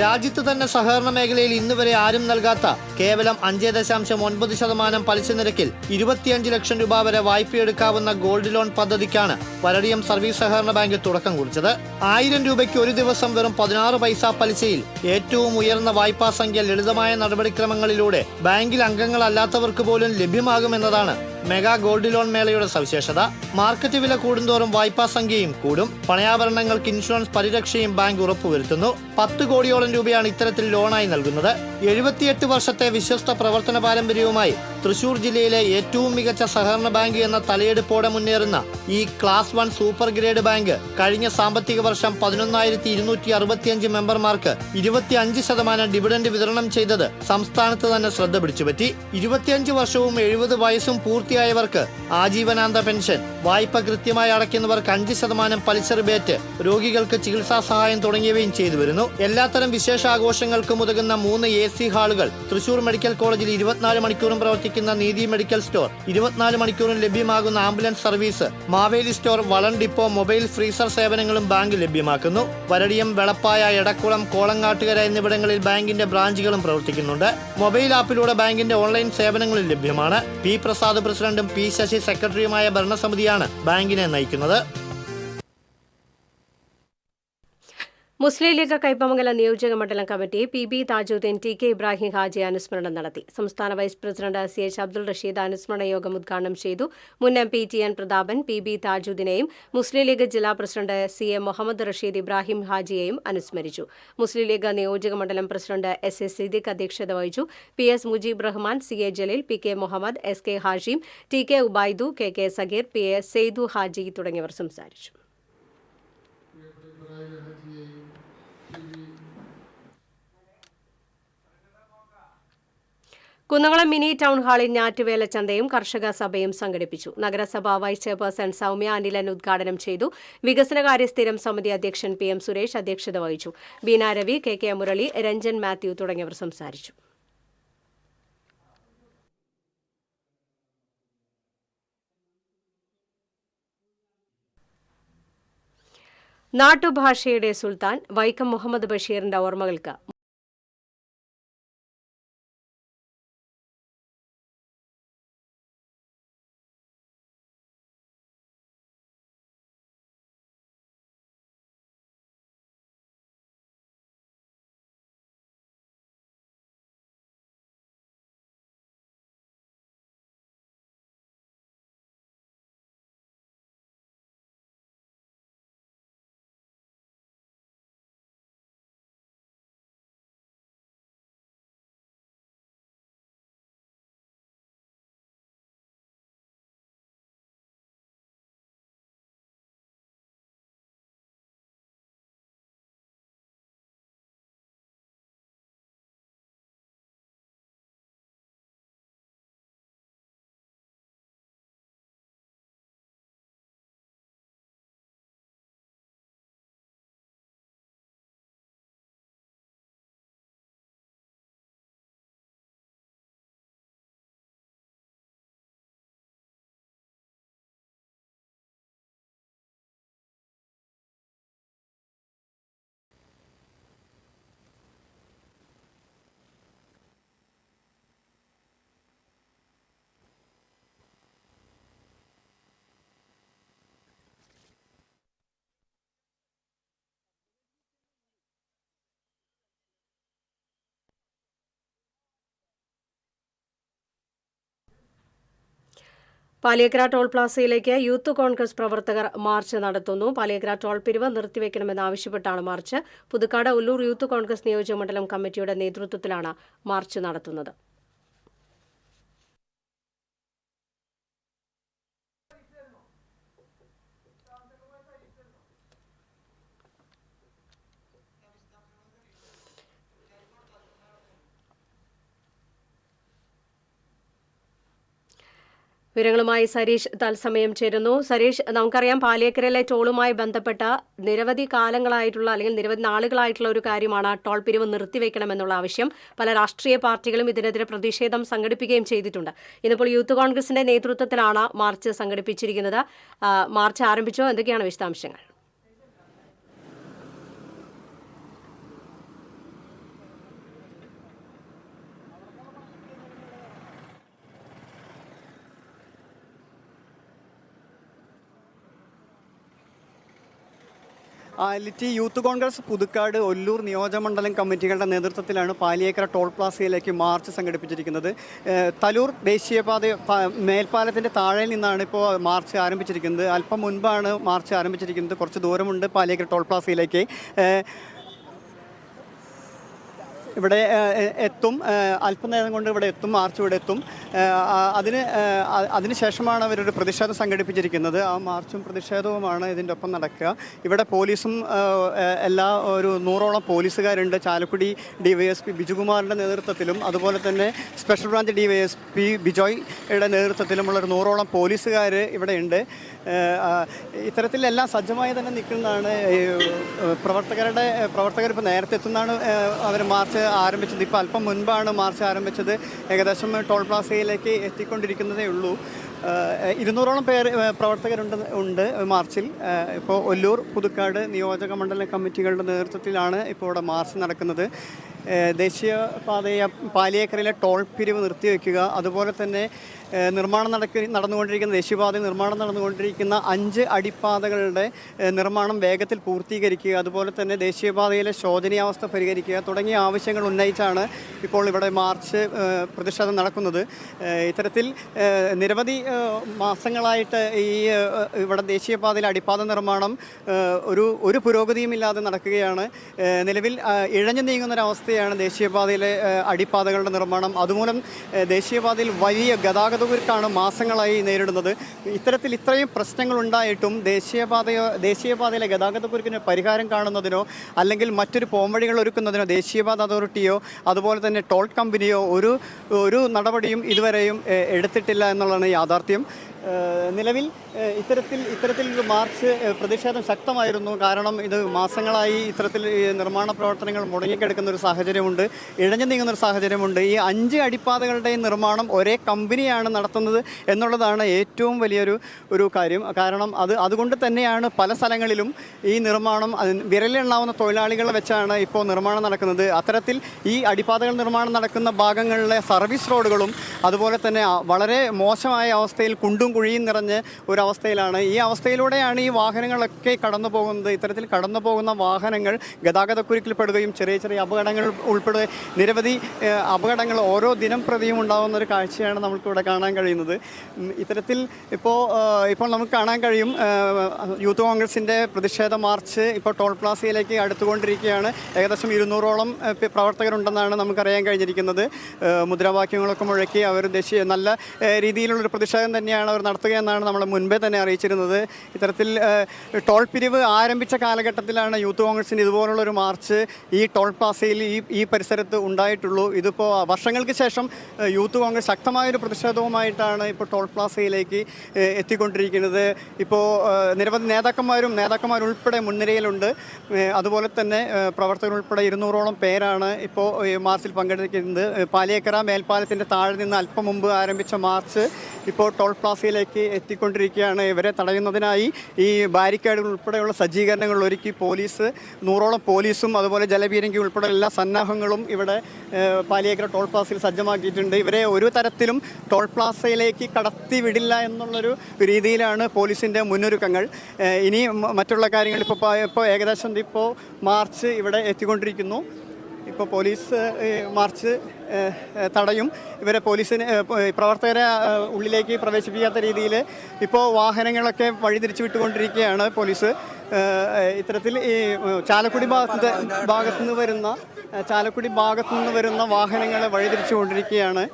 രാജ്യത്ത് തന്നെ സഹകരണ മേഖലയിൽ ഇന്നുവരെ ആരും നൽകാത്ത കേവലം 5.9% പലിശ നിരക്കിൽ 25 ലക്ഷം രൂപ വരെ വായ്പയെടുക്കാവുന്ന ഗോൾഡ് ലോൺ പദ്ധതിക്കാണ് വരടിയം സർവീസ് സഹകരണ ബാങ്ക് തുടക്കം കുറിച്ചത്. 1000 രൂപയ്ക്ക് ഒരു ദിവസം വെറും 16 പൈസ പലിശയിൽ ഏറ്റവും ഉയർന്ന വായ്പാ സംഖ്യ ലളിതമായ നടപടിക്രമങ്ങളിലൂടെ ബാങ്കിൽ അംഗങ്ങളല്ലാത്തവർക്ക് പോലും ലഭ്യമാകുമെന്നതാണ് മെഗാ ഗോൾഡ് ലോൺ മേളയുടെ സവിശേഷത. മാർക്കറ്റ് വില കൂടുന്തോറും വായ്പാ സംഖ്യയും കൂടും. പണയാഭരണങ്ങൾക്ക് ഇൻഷുറൻസ് പരിരക്ഷയും ബാങ്ക് ഉറപ്പുവരുത്തുന്നു. 10 കോടിയോളം രൂപയാണ് ഇത്തരത്തിൽ ലോണായി നൽകുന്നത്. 78 വർഷത്തെ വിശ്വസ്ത പ്രവർത്തന പാരമ്പര്യവുമായി തൃശൂർ ജില്ലയിലെ ഏറ്റവും മികച്ച സഹകരണ ബാങ്ക് എന്ന തലയെടുപ്പോടെ മുന്നേറുന്ന ഈ ക്ലാസ് 1 സൂപ്പർ ഗ്രേഡ് ബാങ്ക് കഴിഞ്ഞ സാമ്പത്തിക വർഷം 11,265 മെമ്പർമാർക്ക് 25% ഡിവിഡന്റ് വിതരണം ചെയ്തത് സംസ്ഥാനത്ത് തന്നെ ശ്രദ്ധ പിടിച്ചുപറ്റി. 25 വർഷവും 70 വയസ്സും പൂർത്തിയായവർക്ക് ആജീവനാന്ത പെൻഷൻ, വായ്പ കൃത്യമായി അടയ്ക്കുന്നവർക്ക് 5% പലിശ റിബേറ്റ്, രോഗികൾക്ക് ചികിത്സാ സഹായം തുടങ്ങിയവയും ചെയ്തു വരുന്നു. എല്ലാത്തരം വിശേഷാഘോഷങ്ങൾക്കും ഉതകുന്ന 3 AC ഹാളുകൾ, തൃശൂർ മെഡിക്കൽ കോളേജിൽ 24 മണിക്കൂറും പ്രവർത്തിക്കുന്ന നീതി മെഡിക്കൽ സ്റ്റോർ, 24 മണിക്കൂറും ലഭ്യമാകുന്ന ആംബുലൻസ് സർവീസ്, മാവേലി സ്റ്റോർ, വളൺ ഡിപ്പോ, മൊബൈൽ ഫ്രീസർ സേവനങ്ങളും ബാങ്ക് ലഭ്യമാക്കുന്നു. വരടിയം, വെളപ്പായ, എടക്കുളം, കോളങ്ങാട്ടുകര എന്നിവിടങ്ങളിൽ ബാങ്കിന്റെ ബ്രാഞ്ചുകളും പ്രവർത്തിക്കുന്നുണ്ട്. മൊബൈൽ ആപ്പിലൂടെ ബാങ്കിന്റെ ഓൺലൈൻ സേവനങ്ങളും ലഭ്യമാണ്. P പ്രസാദ് പ്രസിഡന്റും P ശശി സെക്രട്ടറിയുമായ ഭരണസമിതിയാണ് ബാങ്കിനെ നയിക്കുന്നത്. മുസ്ലിം ലീഗ് കയ്പമംഗലം നിയോജക മണ്ഡലം committee PB Thajuddin, TK Ibrahim Haji അനുസ്മരണം നടത്തി. സംസ്ഥാന vice president CH Abdul Rasheed അനുസ്മരണ യോഗം ഉദ്ഘാടനം ചെയ്തു. മുൻ MP TN പ്രതാപൻ PB താജുദ്ദീനെയും മുസ്ലിം ലീഗ് ജില്ലാ പ്രസിഡന്റ് CA മുഹമ്മദ് റഷീദ് ഇബ്രാഹിം ഹാജിയെയും അനുസ്മരിച്ചു. മുസ്ലിം ലീഗ് നിയോജക മണ്ഡലം പ്രസിഡന്റ് SA സിദ്ദിഖ് അധ്യക്ഷത വഹിച്ചു. PS Mujeeb Rahman, CA Jaleel, PK Muhammad, SK Hashim, TK Ubaidu, KK Sageer, PA Saidu Haji തുടങ്ങിയവർ സംസാരിച്ചു. കുന്നംകുളം മിനി ടൗൺ ഹാളിൽ ഞാറ്റുവേല ചന്തയും കർഷക സഭയും സംഘടിപ്പിച്ചു. നഗരസഭാ വൈസ് ചെയർപേഴ്സൺ സൗമ്യ അനിലൻ ഉദ്ഘാടനം ചെയ്തു. വികസനകാര്യ സ്ഥിരം സമിതി അധ്യക്ഷൻ PM സുരേഷ് അധ്യക്ഷത വഹിച്ചു. ബീന രവി, KK മുരളി, രഞ്ജൻ മാത്യു തുടങ്ങിയവർ സംസാരിച്ചു. നാട്ടുഭാഷയുടെ സുൽത്താൻ വൈക്കം മുഹമ്മദ് ബഷീറിന്റെ ഓർമ്മകൾക്ക് പാലിയേക്കര ടോൾ പ്ലാസയിലേക്ക് യൂത്ത് കോൺഗ്രസ് പ്രവർത്തകർ മാർച്ച് നടത്തുന്നു. പാലിയേക്കര ടോൾ പിരിവ് നിർത്തിവെക്കണമെന്നാവശ്യപ്പെട്ടാണ് മാർച്ച്. പുതുക്കാട് ഉള്ളൂർ യൂത്ത് കോൺഗ്രസ് നിയോജകമണ്ഡലം കമ്മിറ്റിയുടെ നേതൃത്വത്തിലാണ് മാർച്ച് നടത്തുന്നത്. വിവരങ്ങളുമായി സരീഷ് തത്സമയം ചേരുന്നു. സരീഷ്, നമുക്കറിയാം പാലിയേക്കരയിലെ ടോളുമായി ബന്ധപ്പെട്ട നിരവധി കാലങ്ങളായിട്ടുള്ള അല്ലെങ്കിൽ നിരവധി നാളുകളായിട്ടുള്ള ഒരു കാര്യമാണ് ടോൾ പിരിവ് നിർത്തിവെക്കണമെന്നുള്ള ആവശ്യം. പല രാഷ്ട്രീയ പാർട്ടികളും ഇതിനെതിരെ പ്രതിഷേധം സംഘടിപ്പിക്കുകയും ചെയ്തിട്ടുണ്ട്. ഇന്നിപ്പോൾ യൂത്ത് കോൺഗ്രസിന്റെ നേതൃത്വത്തിലാണ് മാർച്ച് സംഘടിപ്പിച്ചിരിക്കുന്നത്. മാർച്ച് ആരംഭിച്ചോ? എന്തൊക്കെയാണ് വിശദാംശങ്ങൾ? ലിറ്റി യൂത്ത് കോൺഗ്രസ് പുതുക്കാട് ഒല്ലൂർ നിയോജകമണ്ഡലം കമ്മിറ്റികളുടെ നേതൃത്വത്തിലാണ് പാലിയേക്കര ടോൾ പ്ലാസയിലേക്ക് മാർച്ച് സംഘടിപ്പിച്ചിരിക്കുന്നത്. തലൂർ ദേശീയപാത മേൽപ്പാലത്തിൻ്റെ താഴെ നിന്നാണ് ഇപ്പോൾ മാർച്ച് ആരംഭിച്ചിരിക്കുന്നത്. അല്പം മുൻപാണ് മാർച്ച് ആരംഭിച്ചിരിക്കുന്നത്. കുറച്ച് ദൂരമുണ്ട് പാലിയേക്കര ടോൾ പ്ലാസയിലേക്ക്. ഇവിടെ എത്തും, അല്പനേരം കൊണ്ട് ഇവിടെ എത്തും, മാർച്ച് ഇവിടെ എത്തും. അതിനുശേഷമാണ് അവരൊരു പ്രതിഷേധം സംഘടിപ്പിച്ചിരിക്കുന്നത്. ആ മാർച്ചും പ്രതിഷേധവുമാണ് ഇതിൻ്റെ ഒപ്പം നടക്കുക. ഇവിടെ പോലീസും എല്ലാ ഒരു 100ഓളം പോലീസുകാരുണ്ട്. ചാലക്കുടി DYSP ബിജുകുമാറിൻ്റെ നേതൃത്വത്തിലും അതുപോലെ തന്നെ സ്പെഷ്യൽ ബ്രാഞ്ച് DYSP ബിജോയുടെ നേതൃത്വത്തിലുമുള്ളൊരു 100ഓളം പോലീസുകാർ ഇവിടെയുണ്ട്. ഇത്തരത്തിലെല്ലാം സജ്ജമായി തന്നെ നിൽക്കുന്നതാണ്. പ്രവർത്തകർ ഇപ്പോൾ നേരത്തെ എത്തുന്നതാണ് അവർ മാർച്ച് ആരംഭിച്ചത്. ഇപ്പോൾ അല്പം മുൻപാണ് മാർച്ച് ആരംഭിച്ചത്. ഏകദേശം ടോൾ പ്ലാസയിലേക്ക് എത്തിക്കൊണ്ടിരിക്കുന്നതേ ഉള്ളൂ. 200ഓളം പ്രവർത്തകരുണ്ട് മാർച്ചിൽ. ഇപ്പോൾ ഒല്ലൂർ പുതുക്കാട് നിയോജക മണ്ഡലം കമ്മിറ്റികളുടെ നേതൃത്വത്തിലാണ് ഇപ്പോൾ ഇവിടെ മാർച്ച് നടക്കുന്നത്. ദേശീയപാതയ പാലിയേക്കരയിലെ ടോൾ പിരിവ് നിർത്തിവെക്കുക, അതുപോലെ തന്നെ നടന്നുകൊണ്ടിരിക്കുന്ന ദേശീയപാത നിർമ്മാണം നടന്നുകൊണ്ടിരിക്കുന്ന 5 അടിപ്പാതകളുടെ നിർമ്മാണം വേഗത്തിൽ പൂർത്തീകരിക്കുക, അതുപോലെ തന്നെ ദേശീയപാതയിലെ ശോചനീയാവസ്ഥ പരിഹരിക്കുക തുടങ്ങിയ ആവശ്യങ്ങൾ ഉന്നയിച്ചാണ് ഇപ്പോൾ ഇവിടെ മാർച്ച് പ്രതിഷേധം നടക്കുന്നത്. ഇത്തരത്തിൽ നിരവധി മാസങ്ങളായിട്ട് ഇവിടെ ദേശീയപാതയിലെ അടിപ്പാത നിർമ്മാണം ഒരു പുരോഗതിയുമില്ലാതെ നടക്കുകയാണ്. നിലവിൽ ഇഴഞ്ഞു നീങ്ങുന്നൊരവസ്ഥയാണ് ദേശീയപാതയിലെ അടിപ്പാതകളുടെ നിർമ്മാണം. അതുമൂലം ദേശീയപാതയിൽ വലിയ ഗതാഗത ഗതാഗതക്കുരുക്കാണ് മാസങ്ങളായി നേരിടുന്നത്. ഇത്തരത്തിൽ ഇത്രയും പ്രശ്നങ്ങൾ ഉണ്ടായിട്ടും ദേശീയപാതയിലെ ഗതാഗതക്കുരുക്കിന് പരിഹാരം കാണുന്നതിനോ അല്ലെങ്കിൽ മറ്റൊരു പോംവഴികൾ ഒരുക്കുന്നതിനോ ദേശീയപാത അതോറിറ്റിയോ അതുപോലെ തന്നെ ടോൾ കമ്പനിയോ ഒരു നടപടിയും ഇതുവരെയും എടുത്തിട്ടില്ല എന്നുള്ളതാണ് യാഥാർത്ഥ്യം. നിലവിൽ ഇത്തരത്തിലൊരു മാർച്ച് പ്രതിഷേധം ശക്തമായിരുന്നു. കാരണം ഇത് മാസങ്ങളായി ഇത്തരത്തിൽ നിർമ്മാണ പ്രവർത്തനങ്ങൾ മുടങ്ങിക്കിടക്കുന്ന ഒരു സാഹചര്യമുണ്ട്, ഇഴഞ്ഞു നീങ്ങുന്ന ഒരു സാഹചര്യമുണ്ട്. ഈ 5 അടിപ്പാതകളുടെയും നിർമ്മാണം ഒരേ കമ്പനിയാണ് നടത്തുന്നത് എന്നുള്ളതാണ് ഏറ്റവും വലിയൊരു കാര്യം. കാരണം അതുകൊണ്ട് തന്നെയാണ് പല സ്ഥലങ്ങളിലും ഈ നിർമ്മാണം വിരലിലെണ്ണാവുന്ന തൊഴിലാളികളെ വെച്ചാണ് ഇപ്പോൾ നിർമ്മാണം നടക്കുന്നത്. അത്തരത്തിൽ ഈ അടിപ്പാതകൾ നിർമ്മാണം നടക്കുന്ന ഭാഗങ്ങളിലെ സർവീസ് റോഡുകളും അതുപോലെ തന്നെ വളരെ മോശമായ അവസ്ഥയിൽ കുണ്ടും കുഴിയും നിറഞ്ഞ് ഒരവസ്ഥയിലാണ്. ഈ അവസ്ഥയിലൂടെയാണ് ഈ വാഹനങ്ങളൊക്കെ കടന്നു പോകുന്നത്. ഇത്തരത്തിൽ കടന്നു പോകുന്ന വാഹനങ്ങൾ ഗതാഗതക്കുരുക്കിൽപ്പെടുകയും ചെറിയ അപകടങ്ങൾ ഉൾപ്പെടെ നിരവധി അപകടങ്ങൾ ഓരോ ദിനം പ്രതിയും ഉണ്ടാകുന്ന ഒരു കാഴ്ചയാണ് നമുക്കിവിടെ കാണാൻ കഴിയുന്നത്. ഇത്തരത്തിൽ ഇപ്പോൾ നമുക്ക് കാണാൻ കഴിയും യൂത്ത് കോൺഗ്രസിൻ്റെ പ്രതിഷേധ മാർച്ച് ഇപ്പോൾ ടോൾ പ്ലാസയിലേക്ക് അടുത്തുകൊണ്ടിരിക്കുകയാണ്. ഏകദേശം 200ഓളം പ്രവർത്തകരുണ്ടെന്നാണ് നമുക്കറിയാൻ കഴിഞ്ഞിരിക്കുന്നത്. മുദ്രാവാക്യങ്ങളൊക്കെ മുഴക്കി അവർ നല്ല രീതിയിലുള്ളൊരു പ്രതിഷേധം തന്നെയാണ് അവർ നടത്തുകയെന്നാണ് നമ്മൾ മുൻപേ തന്നെ അറിയിച്ചിരുന്നത്. ഇത്തരത്തിൽ ടോൾ പിരിവ് ആരംഭിച്ച കാലഘട്ടത്തിലാണ് യൂത്ത് കോൺഗ്രസിന് ഇതുപോലുള്ളൊരു മാർച്ച് ഈ ടോൾ പ്ലാസയിൽ ഈ പരിസരത്ത് ഉണ്ടായിട്ടുള്ളൂ. ഇതിപ്പോൾ വർഷങ്ങൾക്ക് ശേഷം യൂത്ത് കോൺഗ്രസ് ശക്തമായൊരു പ്രതിഷേധവുമായിട്ടാണ് ഇപ്പോൾ ടോൾ പ്ലാസയിലേക്ക് എത്തിക്കൊണ്ടിരിക്കുന്നത്. ഇപ്പോൾ നിരവധി നേതാക്കന്മാരുൾപ്പെടെ മുൻനിരയിലുണ്ട്. അതുപോലെ തന്നെ പ്രവർത്തകരുൾപ്പെടെ 200ഓളം പേരാണ് ഇപ്പോൾ മാർച്ചിൽ പങ്കെടുക്കുന്നത്. പാലിയേക്കര മേൽപ്പാലത്തിൻ്റെ താഴെ നിന്ന് അല്പം മുമ്പ് ആരംഭിച്ച മാർച്ച് ഇപ്പോൾ ടോൾ പ്ലാസയിലേക്ക് എത്തിക്കൊണ്ടിരിക്കുകയാണ്. ഇവരെ തടയുന്നതിനായി ഈ ബാരിക്കേഡുകൾ ഉൾപ്പെടെയുള്ള സജ്ജീകരണങ്ങൾ ഒരുക്കി 100ഓളം പോലീസും അതുപോലെ ജലപീരങ്കി ഉൾപ്പെടെ എല്ലാ സന്നാഹങ്ങളും ഇവിടെ പാലിയേക്കര ടോൾ പ്ലാസയിൽ സജ്ജമാക്കിയിട്ടുണ്ട്. ഇവരെ ഒരു തരത്തിലും ടോൾ പ്ലാസയിലേക്ക് കടത്തി വിടില്ല എന്നുള്ളൊരു രീതിയിലാണ് പോലീസിൻ്റെ മുന്നൊരുക്കങ്ങൾ. ഇനി മറ്റുള്ള കാര്യങ്ങൾ ഇപ്പോൾ ഏകദേശം ഇപ്പോൾ മാർച്ച് ഇവിടെ എത്തിക്കൊണ്ടിരിക്കുന്നു. ഇപ്പോൾ പോലീസ് മാർച്ച് തടയും. ഇവരെ പ്രവർത്തകരെ ഉള്ളിലേക്ക് പ്രവേശിപ്പിക്കാത്ത രീതിയിൽ ഇപ്പോൾ വാഹനങ്ങളൊക്കെ വഴിതിരിച്ചു വിട്ടുകൊണ്ടിരിക്കുകയാണ് പോലീസ്. ഇത്തരത്തിൽ ഈ ചാലക്കുടി ഭാഗത്തു നിന്ന് വരുന്ന വാഹനങ്ങളെ വഴിതിരിച്ചു കൊണ്ടിരിക്കുകയാണ്.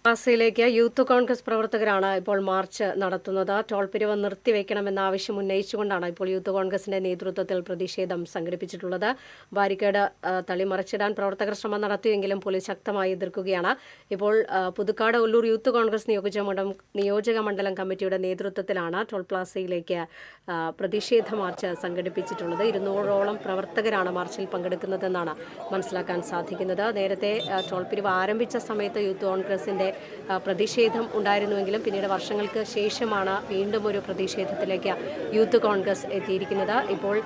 പ്ലാസയിലേക്ക് യൂത്ത് കോൺഗ്രസ് പ്രവർത്തകരാണ് ഇപ്പോൾ മാർച്ച് നടത്തുന്നത്. ടോൾ പിരിവ് നിർത്തിവെക്കണമെന്ന ആവശ്യം ഉന്നയിച്ചുകൊണ്ടാണ് ഇപ്പോൾ യൂത്ത് കോൺഗ്രസിന്റെ നേതൃത്വത്തിൽ പ്രതിഷേധം സംഘടിപ്പിച്ചിട്ടുള്ളത്. ബാരിക്കേഡ് തള്ളിമറിച്ചിടാൻ പ്രവർത്തകർ ശ്രമം നടത്തിയെങ്കിലും പോലീസ് ശക്തമായി എതിർക്കുകയാണ്. ഇപ്പോൾ പുതുക്കാട് ഒല്ലൂർ യൂത്ത് കോൺഗ്രസ് നിയോജക മണ്ഡലം കമ്മിറ്റിയുടെ നേതൃത്വത്തിലാണ് ടോൾ പ്ലാസയിലേക്ക് പ്രതിഷേധ മാർച്ച് സംഘടിപ്പിച്ചിട്ടുള്ളത്. 200ഓളം പ്രവർത്തകരാണ് മാർച്ചിൽ പങ്കെടുക്കുന്നതെന്നാണ് മനസ്സിലാക്കാൻ സാധിക്കുന്നത്. നേരത്തെ ടോൾ പിരിവ് ആരംഭിച്ച സമയത്ത് യൂത്ത് കോൺഗ്രസിന്റെ പ്രതിഷേധം ഉണ്ടായിരുന്നുവെങ്കിലും പിന്നീട് വർഷങ്ങൾക്ക് ശേഷമാണ് വീണ്ടും ഒരു പ്രതിഷേധത്തിലേക്ക് യൂത്ത് കോൺഗ്രസ് എത്തിയിരിക്കുന്നത്. ഇപ്പോൾ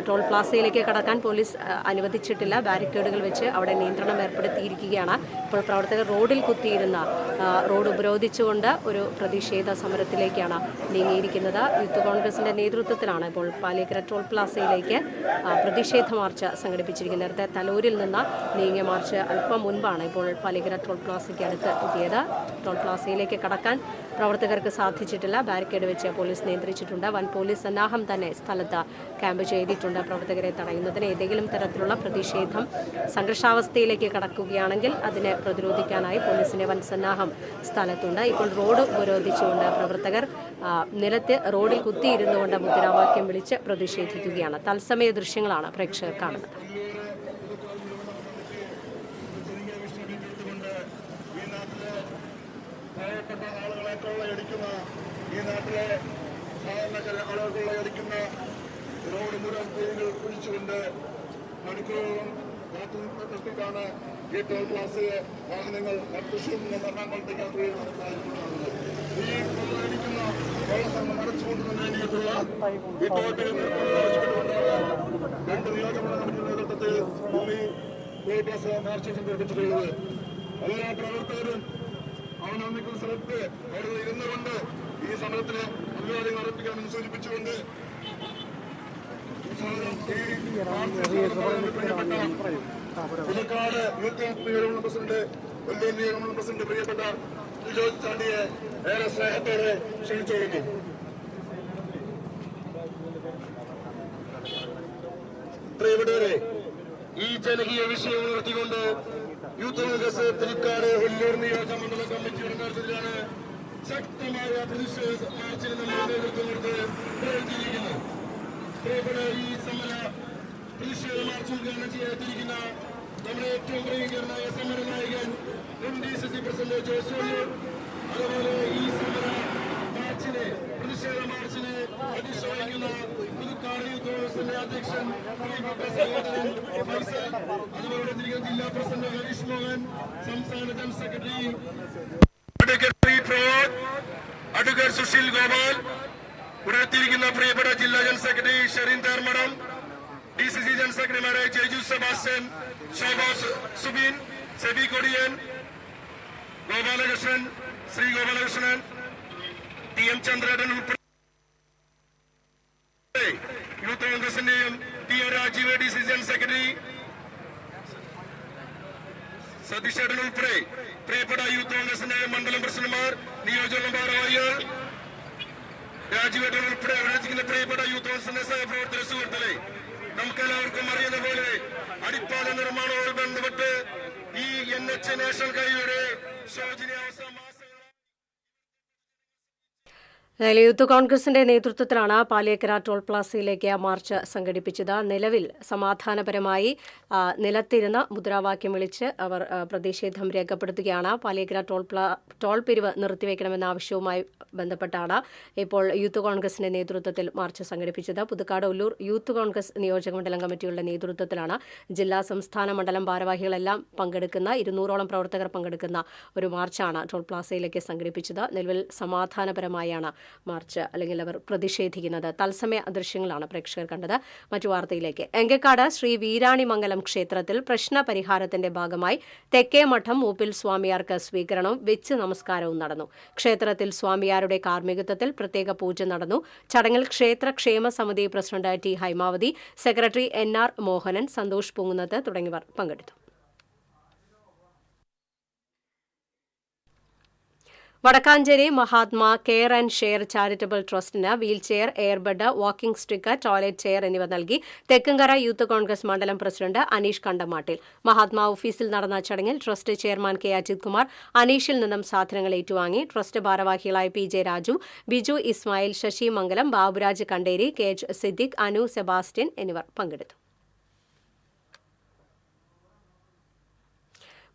ടോൾ പ്ലാസയിലേക്ക് കടക്കാൻ പോലീസ് അനുവദിച്ചിട്ടില്ല. ബാരിക്കേഡുകൾ വെച്ച് അവിടെ നിയന്ത്രണം ഏർപ്പെടുത്തിയിരിക്കുകയാണ്. ഇപ്പോൾ പ്രവർത്തകർ റോഡിൽ കുത്തിയിരുന്ന റോഡ് ഉപരോധിച്ചുകൊണ്ട് ഒരു പ്രതിഷേധ സമരത്തിലേക്കാണ് നീങ്ങിയിരിക്കുന്നത്. യൂത്ത് കോൺഗ്രസിന്റെ നേതൃത്വത്തിലാണ് ഇപ്പോൾ പാലിയേക്കര ടോൾ പ്ലാസയിലേക്ക് പ്രതിഷേധ മാർച്ച് സംഘടിപ്പിച്ചിരിക്കുന്നത്. നേരത്തെ തലൂരിൽ നിന്ന് നീങ്ങിയ മാർച്ച് അല്പം മുൻപാണ് ഇപ്പോൾ പാലിയേക്കര ടോൾ പ്ലാസയ്ക്ക് അടുത്ത് എത്തിയത്. ടോൾ പ്ലാസയിലേക്ക് കടക്കാൻ പ്രവർത്തകർക്ക് സാധിച്ചിട്ടില്ല. ബാരിക്കേഡ് വെച്ച് പോലീസ് നിയന്ത്രിച്ചിട്ടുണ്ട്. വൻ പോലീസ് സന്നാഹം തന്നെ സ്ഥലത്ത് ക്യാമ്പ് ചെയ്തിട്ടുണ്ട്. പ്രവർത്തകരെ തടയുന്നതിന് ഏതെങ്കിലും തരത്തിലുള്ള പ്രതിഷേധം സംഘർഷാവസ്ഥയിലേക്ക് കടക്കുകയാണെങ്കിൽ അതിനെ പ്രതിരോധിക്കാനായി പോലീസിന്റെ വൻ സന്നാഹം സ്ഥലത്തുണ്ട്. ഇപ്പോൾ റോഡ് ഉപരോധിച്ചുകൊണ്ട് പ്രവർത്തകർ നിലത്ത് റോഡിൽ കുത്തിയിരുന്നുകൊണ്ട് മുദ്രാവാക്യം വിളിച്ച് പ്രതിഷേധിക്കുകയാണ്. തത്സമയ ദൃശ്യങ്ങളാണ് പ്രേക്ഷകർ കാണുന്നത്. ഈ നാട്ടിലെ സാധാരണക്കാര ആളുകൾ കൊള്ളയടിക്കുന്ന റോഡ് മുഴുവൻ പേരുകൾ കുഴിച്ചുകൊണ്ട് മണിക്കൂറുകളും കാത്തുനിർത്തിട്ടാണ് ഈ ടോൾ പ്ലാസയെ വാഹനങ്ങൾ തൃശ്ശൂരിൽ നിന്ന് എറണാകുളത്തേക്ക് യാത്ര ചെയ്യുന്നത്. ഈ കൊള്ളയടിക്കുന്ന വെള്ളസംഘം അടച്ചുകൊണ്ടുള്ള ഈ ടോൾ രണ്ട് നിയോജകമണ്ഡലങ്ങളുടെ നേതൃത്വത്തിൽ ഈ ടോൾ പ്ലാസ മാർച്ച് സംഘടിപ്പിച്ചിട്ടുള്ളത്. എല്ലാ പ്രവർത്തകരും അവനൊന്നിക്കുന്ന സ്ഥലത്ത് അവിടെ ഇരുന്നുകൊണ്ട് ഈ സമരത്തിന് അഭിവാദ്യങ്ങൾ അർപ്പിക്കണമെന്ന് സൂചിപ്പിച്ചുകൊണ്ട് പുതുക്കാട് യൂത്ത് നിയോജകമണ്ഡലം പ്രസിഡന്റ് വെല്ലൂർ നിയോജകമണ്ഡലം പ്രസിഡന്റ് പ്രിയപ്പെട്ട ജോർജ് ചാണ്ടിയെ ഏറെ സ്നേഹത്തോടെ ക്ഷണിച്ചു കൊടുക്കും. പ്രിയപ്പെട്ടവരെ, ഈ ജനകീയ വിഷയം ഉയർത്തിക്കൊണ്ട് യൂത്ത് കോൺഗ്രസ് പുതുക്കാട് വെല്ലൂർ നിയോജകമണ്ഡല കമ്മിറ്റിയുടെ നേതൃത്വത്തിലാണ് ശക്തമായ പ്രതിഷേധ മാർച്ചിന് നമ്മൾ നേതൃത്വം കൊടുത്ത് പ്രവർത്തിച്ചിരിക്കുന്നത്. പ്രിയപ്പെട്ട ഈ സമര പ്രതിഷേധ മാർച്ച് ഉദ്ഘാടനം ചെയ്യാത്തിരിക്കുന്ന നമ്മുടെ ഏറ്റവും പ്രിയങ്കരനായ സമര നായകൻ NDCC പ്രസിഡന്റ് ജോസ് വള്ളൂർ, അതുപോലെ ഈ സമര മാർച്ചിനെ പ്രതിഷേധ മാർച്ചിനെ അധ്യക്ഷ വഹിക്കുന്ന പുതുക്കാട് യൂത്ത് കോൺഗ്രസിന്റെ അധ്യക്ഷൻ പ്രിയപ്പെട്ട സഹോദരൻ ഫൈസൽ, അതുപോലെ ജില്ലാ പ്രസിഡന്റ് ഹരീഷ് മോഹൻ, സംസ്ഥാന general secretary advocate Sushil Gopal, ഉയർത്തിയിരിക്കുന്ന പ്രിയപ്പെട്ട ജില്ലാ general secretary Sherin Thermadam, DCC general സെക്രട്ടറിമാരായ ജെജു സെബാസ്റ്റ്യൻ, ശോഭാ സുബീൻ, സെബി കൊടിയൻ, ഗോപാലകൃഷ്ണൻ, ശ്രീ ഗോപാലകൃഷ്ണൻ, TM ചന്ദ്രേട്ടൻ ഉൾപ്പെടെ യൂത്ത് കോൺഗ്രസിന്റെയും TM Rajeev DCC general secretary സതീഷേട്ടൻ ഉൾപ്പെടെ പ്രിയപ്പെട്ട യൂത്ത് കോൺഗ്രസിന്റെ മണ്ഡലം പ്രസിഡന്റുമാർ, നിയോജക ഭാരവാഹികൾ, രാജീവേട്ടൻ ഉൾപ്പെടെ വിളിച്ചിരിക്കുന്ന പ്രിയപ്പെട്ട യൂത്ത് കോൺഗ്രസിന്റെ സഹപ്രവർത്തക സുഹൃത്തുക്കളെ, നമുക്കെല്ലാവർക്കും അറിയുന്ന പോലെ അടിപ്പാത നിർമ്മാണവുമായി ബന്ധപ്പെട്ട് ഈ NH നാഷണൽ ഹൈവേയുടെ ശോചനീയാവസ്ഥ യൂത്ത് കോൺഗ്രസിന്റെ നേതൃത്വത്തിലാണ് പാലിയേക്കര ടോൾ പ്ലാസയിലേക്ക് മാർച്ച് സംഘടിപ്പിച്ചത്. നിലവിൽ സമാധാനപരമായി നിലത്തിരുന്ന് മുദ്രാവാക്യം വിളിച്ച് അവർ പ്രതിഷേധം രേഖപ്പെടുത്തുകയാണ്. പാലിയേക്കര ടോൾ പിരിവ് നിർത്തിവെക്കണമെന്ന ആവശ്യവുമായി ബന്ധപ്പെട്ടാണ് ഇപ്പോൾ യൂത്ത് കോൺഗ്രസിന്റെ നേതൃത്വത്തിൽ മാർച്ച് സംഘടിപ്പിച്ചത്. പുതുക്കാട് ഒല്ലൂർ യൂത്ത് കോൺഗ്രസ് നിയോജകമണ്ഡലം കമ്മിറ്റിയുടെ നേതൃത്വത്തിലാണ് ജില്ലാ സംസ്ഥാന മണ്ഡലം ഭാരവാഹികളെല്ലാം പങ്കെടുക്കുന്ന 200ഓളം പ്രവർത്തകർ പങ്കെടുക്കുന്ന ഒരു മാർച്ചാണ് ടോൾ പ്ലാസയിലേക്ക് സംഘടിപ്പിച്ചത്. നിലവിൽ സമാധാനപരമായാണ് മാർച്ച് അല്ലെങ്കിൽ അവർ പ്രതിഷേധിക്കുന്നത്. തത്സമയ ദൃശ്യങ്ങളാണ് പ്രേക്ഷകർ കണ്ടത്. മറ്റു വാർത്തയിലേക്ക്. എങ്കക്കാട് ശ്രീ വീരാണിമംഗലം ക്ഷേത്രത്തിൽ പ്രശ്ന പരിഹാരത്തിന്റെ ഭാഗമായി തെക്കേ മഠം മൂപ്പിൽ സ്വാമിയാർക്ക് സ്വീകരണവും വെച്ച് നമസ്കാരവും നടന്നു. ക്ഷേത്രത്തിൽ സ്വാമിയാരുടെ കാർമ്മികത്വത്തിൽ പ്രത്യേക പൂജ നടന്നു. ചടങ്ങിൽ ക്ഷേത്ര ക്ഷേമ സമിതി president T Haimavathi, secretary NR Mohanan, Santhosh Poonkunnath തുടങ്ങിയവർ പങ്കെടുത്തു. Vadakkanchery Mahatma care and share charitable ട്രസ്റ്റിന് wheelchair, airbed, walking stick, toilet chair എന്നിവ നൽകി തെക്കുംകര യൂത്ത് കോൺഗ്രസ് മണ്ഡലം പ്രസിഡന്റ് അനീഷ് കണ്ടമാട്ടിൽ. മഹാത്മാ ഓഫീസിൽ നടന്ന ചടങ്ങിൽ trust chairman K Ajith Kumar അനീഷിൽ നിന്നും സാധനങ്ങൾ ഏറ്റുവാങ്ങി. ട്രസ്റ്റ് ഭാരവാഹികളായ PJ രാജു, ബിജു ഇസ്മായിൽ, ശശി മംഗലം, ബാബുരാജ് കണ്ടേരി, KH സിദ്ദിഖ്, അനു സെബാസ്റ്റ്യൻ എന്നിവർ പങ്കെടുത്തു.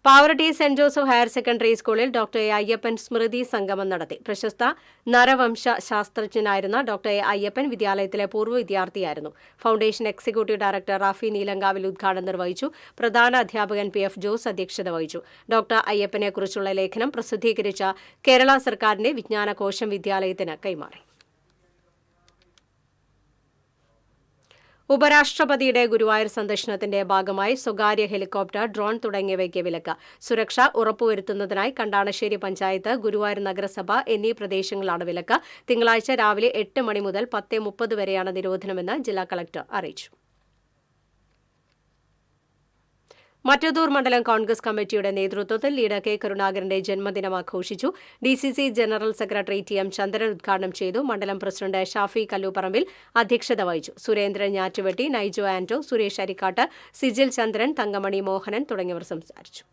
Pavaratti saint Joseph higher secondary സ്കൂളിൽ ഡോക്ടർ എ അയ്യപ്പൻ സ്മൃതി സംഗമം നടത്തി. പ്രശസ്ത നരവംശ ശാസ്ത്രജ്ഞനായിരുന്ന ഡോക്ടർ എ അയ്യപ്പൻ വിദ്യാലയത്തിലെ പൂർവ്വ വിദ്യാർത്ഥിയായിരുന്നു. Foundation executive director Rafi Neelankavil ഉദ്ഘാടനം നിർവഹിച്ചു. പ്രധാന അധ്യാപകൻ PF ജോസ് അധ്യക്ഷത വഹിച്ചു. ഡോക്ടർ അയ്യപ്പനെക്കുറിച്ചുള്ള ലേഖനം പ്രസിദ്ധീകരിച്ച കേരള സർക്കാരിന്റെ വിജ്ഞാനകോശം വിദ്യാലയത്തിന് കൈമാറി. ഉപരാഷ്ട്രപതിയുടെ ഗുരുവായൂർ സന്ദർശനത്തിന്റെ ഭാഗമായി സ്വകാര്യ ഹെലികോപ്റ്റർ, ഡ്രോൺ തുടങ്ങിയവയ്ക്ക് വിലക്ക്. സുരക്ഷ ഉറപ്പുവരുത്തുന്നതിനായി കണ്ടാണശ്ശേരി പഞ്ചായത്ത്, ഗുരുവായൂർ നഗരസഭ എന്നീ പ്രദേശങ്ങളാണ് വിലക്ക്. തിങ്കളാഴ്ച രാവിലെ 8 മണി മുതൽ 10:30 വരെയാണ് നിരോധനമെന്ന് ജില്ലാ കളക്ടർ അറിയിച്ചു. മറ്റത്തൂർ മണ്ഡലം കോൺഗ്രസ് കമ്മിറ്റിയുടെ നേതൃത്വത്തിൽ ലീഡർ കെ കരുണാകരന്റെ ജന്മദിനം ആഘോഷിച്ചു. DCC ജനറൽ സെക്രട്ടറി TM ചന്ദ്രൻ ഉദ്ഘാടനം ചെയ്തു. മണ്ഡലം പ്രസിഡന്റ് ഷാഫി കല്ലൂപ്പറമ്പിൽ അധ്യക്ഷത വഹിച്ചു. സുരേന്ദ്രൻ ഞാറ്റുവെട്ടി, നൈജോ ആന്റോ, സുരേഷ് അരിക്കാട്ട്, സിജിൽ ചന്ദ്രൻ, തങ്കമണി മോഹനൻ തുടങ്ങിയവർ സംസാരിച്ചു.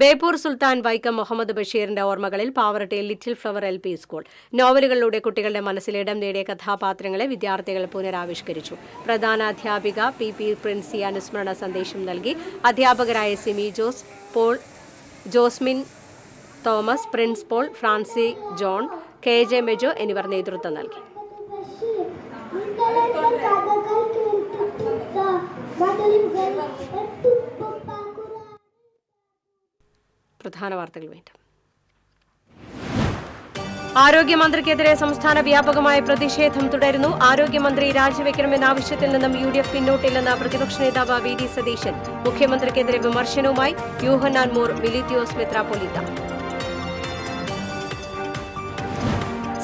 ബേപ്പൂർ സുൽത്താൻ വൈക്കം മുഹമ്മദ് ബഷീറിന്റെ ഓർമ്മകളിൽ Pavaratti little flower LP school. നോവലുകളിലൂടെ കുട്ടികളുടെ മനസ്സിൽ ഇടം നേടിയ കഥാപാത്രങ്ങളെ വിദ്യാർത്ഥികൾ പുനരാവിഷ്കരിച്ചു. പ്രധാന അധ്യാപിക PP പ്രിൻസി അനുസ്മരണ സന്ദേശം നൽകി. അധ്യാപകരായ Simi Jose, Paul, Josmin Thomas, Prince Paul, Francy John, KJ Mejo എന്നിവർ നേതൃത്വം നൽകി. പ്രധാന വാർത്തകൾ വീണ്ടും. ആരോഗ്യമന്ത്രിക്കെതിരെ സംസ്ഥാന വ്യാപകമായ പ്രതിഷേധം തുടരുന്നു. ആരോഗ്യമന്ത്രി രാജിവെക്കണമെന്ന ആവശ്യത്തിൽ നിന്നും UDF പിന്നോട്ടില്ലെന്ന് പ്രതിപക്ഷ നേതാവ് VD സതീശൻ. മുഖ്യമന്ത്രിക്കെതിരെ വിമർശനവുമായി യൂഹന്നാൻ മോർ മിലിത്തിയോസ് മെത്രാപ്പൊലീത്ത.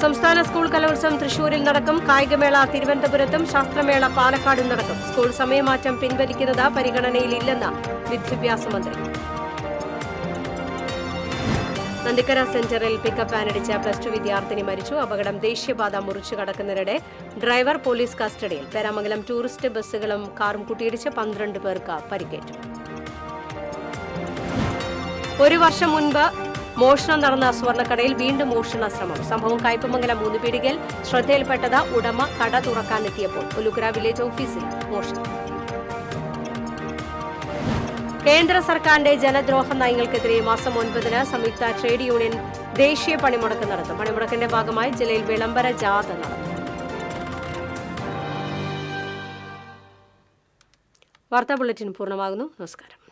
സംസ്ഥാന സ്കൂൾ കലോത്സവം തൃശൂരിൽ നടക്കും. കായികമേള തിരുവനന്തപുരത്തും ശാസ്ത്രമേള പാലക്കാടും നടക്കും. സ്കൂൾ സമയമാറ്റം പിൻവലിക്കുന്നത് പരിഗണനയിലില്ലെന്ന് വിദ്യാഭ്യാസ മന്ത്രി. നന്ദിക്കര സെന്ററിൽ പിക്കപ്പ് വാനിടിച്ച +2 വിദ്യാർത്ഥിനി മരിച്ചു. അപകടം ദേശീയപാത മുറിച്ചു കടക്കുന്നതിനിടെ ഡ്രൈവർ പോലീസ് കസ്റ്റഡിയിൽ. പേരാമംഗലം ടൂറിസ്റ്റ് ബസ്സുകളും കാറും കൂട്ടിയിടിച്ച് 12 പേർക്ക് പരിക്കേറ്റു. 1 വർഷം മുൻപ് മോഷണം നടന്ന സ്വർണ്ണക്കടയിൽ വീണ്ടും മോഷണ ശ്രമം. സംഭവം കയ്പമംഗലം മൂന്നുപീടികയിൽ. ശ്രദ്ധയിൽപ്പെട്ടത് ഉടമ കട തുറക്കാനെത്തിയപ്പോൾ ഒലുഗ്ര വില്ലേജ് ഓഫീസിൽ മോഷണം. കേന്ദ്ര സർക്കാരിന്റെ ജനദ്രോഹ നയങ്ങൾക്കെതിരെ മാസം 9-ന് സംയുക്ത ട്രേഡ് യൂണിയൻ ദേശീയ പണിമുടക്ക് നടത്തും. പണിമുടക്കിന്റെ ഭാഗമായി ജില്ലയിൽ വിളംബര ജാഥ നടത്തും. വാർത്താ ബുള്ളറ്റിൻ പൂർണ്ണമാകുന്നു. നമസ്കാരം.